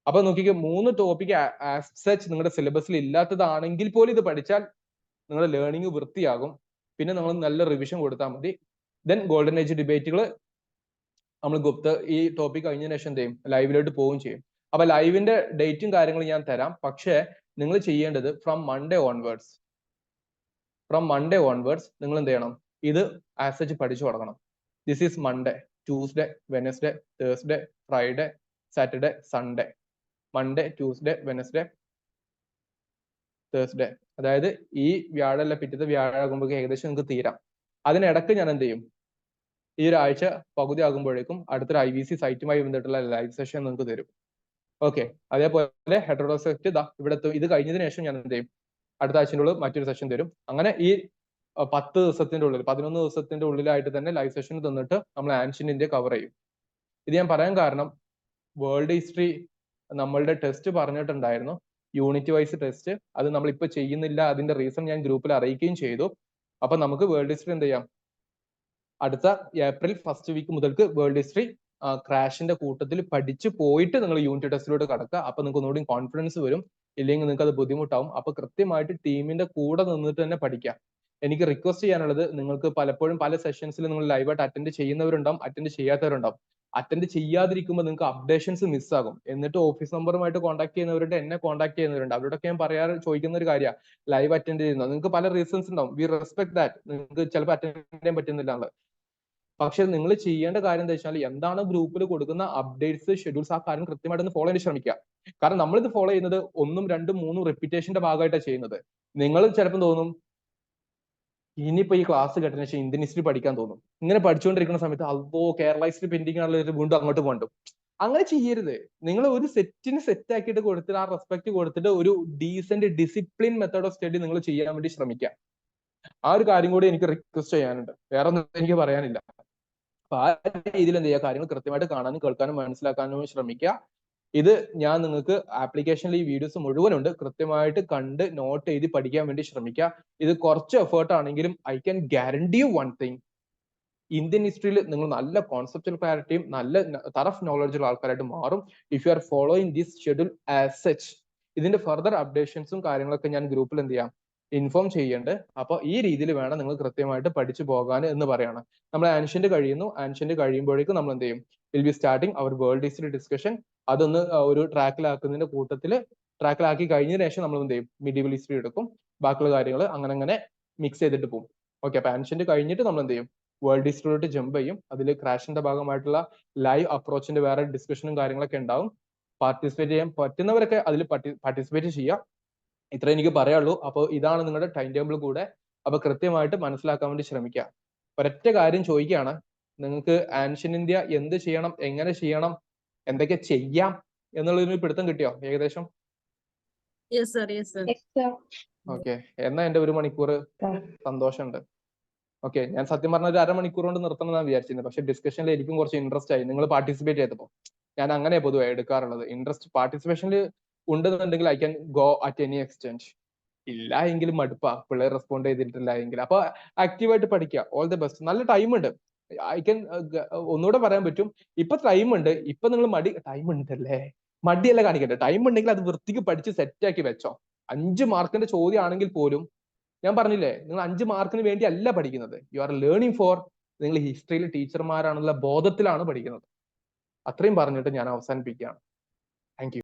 അപ്പൊ നോക്കിക്കോ, 3 ടോപ്പിക് ആസ് സച്ച് നിങ്ങളുടെ സിലബസിൽ ഇല്ലാത്തതാണെങ്കിൽ പോലും ഇത് പഠിച്ചാൽ നിങ്ങളുടെ ലേണിംഗ് വൃത്തിയാകും. പിന്നെ നിങ്ങൾ നല്ല റിവിഷൻ കൊടുത്താൽ മതി. ദെൻ ഗോൾഡൻ ഏജ് ഡിബേറ്റുകൾ നമ്മൾ ഗുപ്ത ഈ ടോപ്പിക് കഴിഞ്ഞതിന് ശേഷം എന്ത് ചെയ്യും, ലൈവിലോട്ട് പോവുകയും ചെയ്യും. അപ്പൊ ലൈവിന്റെ ഡേറ്റും കാര്യങ്ങളും ഞാൻ തരാം. പക്ഷേ നിങ്ങൾ ചെയ്യേണ്ടത് ഫ്രം മൺഡേ ഓൺവേർഡ്സ് നിങ്ങൾ എന്ത് ചെയ്യണം, ഇത് ആസ് സച്ച് പഠിച്ചു തുടങ്ങണം. This is Monday, Tuesday, Wednesday, Thursday, Friday, Saturday, Sunday. Monday, Tuesday, Wednesday, Thursday, അതായത് ഈ വ്യാഴമല്ല പിറ്റത്തെ വ്യാഴാകുമ്പോൾ ഏകദേശം നിങ്ങൾക്ക് തീരാം. അതിനിടക്ക് ഞാൻ എന്ത് ചെയ്യും, ഈ ഒരാഴ്ച പകുതി ആകുമ്പോഴേക്കും അടുത്തൊരു IVC സൈറ്റുമായി ബന്ധപ്പെട്ടുള്ള ലൈവ് സെഷൻ നിങ്ങൾക്ക് തരും. ഓക്കെ, അതേപോലെ ഹെറ്ററോഡോക്സ് ഇവിടെ ഇത് കഴിഞ്ഞതിന് ശേഷം ഞാൻ എന്ത് ചെയ്യും, അടുത്ത ആഴ്ചയുടെ ഉള്ളിൽ മറ്റൊരു സെഷൻ തരും. അങ്ങനെ ഈ 10 ദിവസത്തിന്റെ ഉള്ളിൽ 11 ദിവസത്തിന്റെ ഉള്ളിലായിട്ട് തന്നെ ലൈവ് സെഷൻ തന്നിട്ട് നമ്മൾ ആൻഷ്യന്റ് ഇന്ത്യ കവർ ചെയ്യും. ഇത് ഞാൻ പറയാൻ കാരണം, വേൾഡ് ഹിസ്റ്ററി നമ്മളുടെ ടെസ്റ്റ് പറഞ്ഞിട്ടുണ്ടായിരുന്നു, യൂണിറ്റ് വൈസ് ടെസ്റ്റ്. അത് നമ്മൾ ഇപ്പൊ ചെയ്യുന്നില്ല, അതിന്റെ റീസൺ ഞാൻ ഗ്രൂപ്പിൽ അറിയിക്കുകയും ചെയ്തു. അപ്പൊ നമുക്ക് വേൾഡ് ഹിസ്റ്ററി എന്ത് ചെയ്യാം, അടുത്ത ഏപ്രിൽ ഫസ്റ്റ് വീക്ക് മുതൽക്ക് വേൾഡ് ഹിസ്റ്ററി ക്രാഷിന്റെ കൂട്ടത്തിൽ പഠിച്ചു പോയിട്ട് നിങ്ങൾ യൂണിറ്റ് ടെസ്റ്റിലോട്ട് കടക്കുക. അപ്പൊ നിങ്ങൾക്ക് ഒന്നുകൂടി കോൺഫിഡൻസ് വരും. ഇല്ലെങ്കിൽ നിങ്ങൾക്ക് അത് ബുദ്ധിമുട്ടാവും. അപ്പൊ കൃത്യമായിട്ട് ടീമിന്റെ കൂടെ നിന്നിട്ട് തന്നെ പഠിക്കാം. എനിക്ക് റിക്വസ്റ്റ് ചെയ്യാനുള്ളത്, നിങ്ങൾക്ക് പലപ്പോഴും പല സെഷൻസിൽ നിങ്ങൾ ലൈവായിട്ട് അറ്റൻഡ് ചെയ്യുന്നവരുണ്ടാവും, അറ്റൻഡ് ചെയ്യാത്തവരുണ്ടാവും. അറ്റൻഡ് ചെയ്യാതിരിക്കുമ്പോൾ നിങ്ങൾക്ക് അപ്ഡേഷൻസ് മിസ്സാകും. എന്നിട്ട് ഓഫീസ് നമ്പറുമായിട്ട് കോൺടാക്ട് ചെയ്യുന്നവരുണ്ട്, എന്നെ കോൺടാക്ട് ചെയ്യുന്നവരുണ്ട്. അവരോടൊക്കെ ഞാൻ ചോദിക്കുന്ന ഒരു കാര്യമാണ്, ലൈവ് അറ്റൻഡ് ചെയ്യുന്നത്. നിങ്ങൾക്ക് പല റീസൺസ് ഉണ്ടാവും, വി റെസ്പെക്ട് ദാറ്റ്. നിങ്ങൾക്ക് ചിലപ്പോൾ അറ്റൻഡ് ചെയ്യാൻ പറ്റുന്നില്ല എന്നുള്ളത്. പക്ഷെ നിങ്ങൾ ചെയ്യേണ്ട കാര്യം എന്താ വെച്ചാൽ, എന്താണ് ഗ്രൂപ്പിൽ കൊടുക്കുന്ന അപ്ഡേറ്റ്സ്, ഷെഡ്യൂൾസ്, ആ കാര്യം കൃത്യമായിട്ട് ഫോളോ ചെയ്യാൻ ശ്രമിക്കുക. കാരണം നമ്മളിത് ഫോളോ ചെയ്യുന്നത് 1, 2, 3 റിപ്പീറ്റേഷന്റെ ഭാഗമായിട്ടാണ് ചെയ്യുന്നത്. നിങ്ങൾ ചിലപ്പോൾ തോന്നും ഇനിയിപ്പോ ഈ ക്ലാസ് കേട്ടതിന് ശേഷം ഇന്ത്യൻ ഹിസ്റ്ററി പഠിക്കാൻ തോന്നും. ഇങ്ങനെ പഠിച്ചുകൊണ്ടിരിക്കുന്ന സമയത്ത് അപ്പോ കേരള ഹിസ്റ്ററി പെൻഡിങ് ആണുള്ള വീണ്ടും അങ്ങോട്ട് പോകണ്ടും. അങ്ങനെ ചെയ്യരുത്. നിങ്ങൾ ഒരു സെറ്റിന് സെറ്റ് ആക്കിയിട്ട് കൊടുത്തിട്ട്, ആ റെസ്പെക്ട് കൊടുത്തിട്ട് ഒരു decent discipline method of study നിങ്ങൾ ചെയ്യാൻ വേണ്ടി ശ്രമിക്കുക. ആ ഒരു കാര്യം കൂടി എനിക്ക് റിക്വസ്റ്റ് ചെയ്യാനുണ്ട്, വേറെ ഒന്നും എനിക്ക് പറയാനില്ല. അപ്പൊ ആ രീതിയിൽ എന്ത് ചെയ്യുക, കാര്യങ്ങൾ കൃത്യമായിട്ട് കാണാനും കേൾക്കാനും മനസ്സിലാക്കാനും ശ്രമിക്കുക. ഇത് ഞാൻ നിങ്ങൾക്ക് ആപ്ലിക്കേഷനിൽ ഈ വീഡിയോസ് മുഴുവനുണ്ട്, കൃത്യമായിട്ട് കണ്ട് നോട്ട് എഴുതി പഠിക്കാൻ വേണ്ടി ശ്രമിക്കുക. ഇത് കുറച്ച് എഫേർട്ട് ആണെങ്കിലും I can guarantee you one thing, Indian ഹിസ്റ്ററിയിൽ നിങ്ങൾ നല്ല കോൺസെപ്റ്റൽ ക്ലാരിറ്റിയും നല്ല തറഫ് നോളജുള്ള ആൾക്കാരായിട്ട് മാറും if you are following this schedule as such. ഇതിന്റെ ഫർദർ അപ്ഡേഷൻസും കാര്യങ്ങളൊക്കെ ഞാൻ ഗ്രൂപ്പിൽ എന്ത് ചെയ്യാം, ഇൻഫോം ചെയ്യേണ്ടത്. അപ്പൊ ഈ രീതിയിൽ വേണം നിങ്ങൾ കൃത്യമായിട്ട് പഠിച്ചു പോകാൻ എന്ന് പറയാണ്. നമ്മൾ ആൻഷ്യന്റ് കഴിയുന്നു, ആൻഷ്യന്റ് കഴിയുമ്പോഴേക്കും നമ്മൾ എന്ത് ചെയ്യും, will be starting our world history discussion. അതൊന്ന് ഒരു ട്രാക്കിലാക്കുന്നതിന്റെ കൂട്ടത്തിൽ, ട്രാക്കിലാക്കി കഴിഞ്ഞതിന് ശേഷം നമ്മൾ എന്ത് ചെയ്യും, മിഡീവൽ ഹിസ്റ്ററി എടുക്കും. ബാക്കിയുള്ള കാര്യങ്ങൾ അങ്ങനെ മിക്സ് ചെയ്തിട്ട് പോകും. ഓക്കെ, അപ്പൊ ആൻഷ്യന്റ് കഴിഞ്ഞിട്ട് നമ്മൾ എന്ത് ചെയ്യും, വേൾഡ് ഹിസ്റ്ററിയിലോട്ട് ജമ്പ് ചെയ്യും. അതിൽ ക്രാഷിന്റെ ഭാഗമായിട്ടുള്ള ലൈവ് അപ്രോച്ചിന്റെ വേറെ ഡിസ്കഷനും കാര്യങ്ങളൊക്കെ ഉണ്ടാവും. പാർട്ടിസിപ്പേറ്റ് ചെയ്യാൻ പറ്റുന്നവരൊക്കെ അതിൽ പാർട്ടിസിപ്പേറ്റ് ചെയ്യാം. ഇത്രേ എനിക്ക് പറയാനുള്ളൂ. അപ്പോൾ ഇതാണ് നിങ്ങളുടെ ടൈം ടേബിൾ കൂടെ. അപ്പൊ കൃത്യമായിട്ട് മനസ്സിലാക്കാൻ വേണ്ടി ശ്രമിക്കുക. ഒരൊറ്റ കാര്യം ചോദിക്കുകയാണ്, നിങ്ങൾക്ക് ആൻഷ്യൻ ഇന്ത്യ എന്ത് ചെയ്യണം, എങ്ങനെ ചെയ്യണം, എന്തൊക്കെ ചെയ്യാം എന്നുള്ളതിന് പിടുത്തം കിട്ടിയോ ഏകദേശം? Yes, sir. Yes, sir. Yes, sir. Okay, എന്നാ എന്റെ 1 മണിക്കൂർ സന്തോഷമുണ്ട്. ഓക്കെ, ഞാൻ സത്യം പറഞ്ഞ ഒരു അരമണിക്കൂർ കൊണ്ട് നിർത്തണം എന്നാണ് വിചാരിച്ചിരുന്നത്. പക്ഷെ ഡിസ്കഷനിൽ എനിക്കും കുറച്ച് ഇൻട്രസ്റ്റ് ആയി. നിങ്ങൾ പാർട്ടിസിപ്പേറ്റ് ചെയ്തപ്പോൾ ഞാൻ അങ്ങനെ പൊതുവെ എടുക്കാറുള്ളത്. ഇൻട്രസ്റ്റ് പാർട്ടിസിപ്പേഷനിൽ ഉണ്ടെന്നുണ്ടെങ്കിൽ I can go at any extend. ഇല്ല എങ്കിലും മടുപ്പാ, പിള്ളേർ റെസ്പോണ്ട് ചെയ്തിട്ടില്ല എങ്കിൽ. അപ്പൊ ആക്റ്റീവായിട്ട് പഠിക്കുക. All the best. നല്ല ടൈം ഉണ്ട്. ഐ ക്യാൻ ഒന്നുകൂടെ പറയാൻ പറ്റും, ഇപ്പൊ ടൈം ഉണ്ട്. ഇപ്പൊ നിങ്ങൾ ടൈം ഉണ്ടല്ലേ, മടിയല്ല കാണിക്കട്ടെ. ടൈം ഉണ്ടെങ്കിൽ അത് വൃത്തിക്ക് പഠിച്ച് സെറ്റാക്കി വെച്ചോ. 5 മാർക്കിന്റെ ചോദ്യം ആണെങ്കിൽ പോലും ഞാൻ പറഞ്ഞില്ലേ, നിങ്ങൾ 5 മാർക്കിന് വേണ്ടി അല്ല പഠിക്കുന്നത്. യു ആർ ലേണിംഗ് ഫോർ, നിങ്ങൾ ഹിസ്റ്ററിയിൽ ടീച്ചർമാരാണെന്നുള്ള ബോധത്തിലാണ് പഠിക്കുന്നത്. അത്രയും പറഞ്ഞിട്ട് ഞാൻ അവസാനിപ്പിക്കുകയാണ്. Thank you.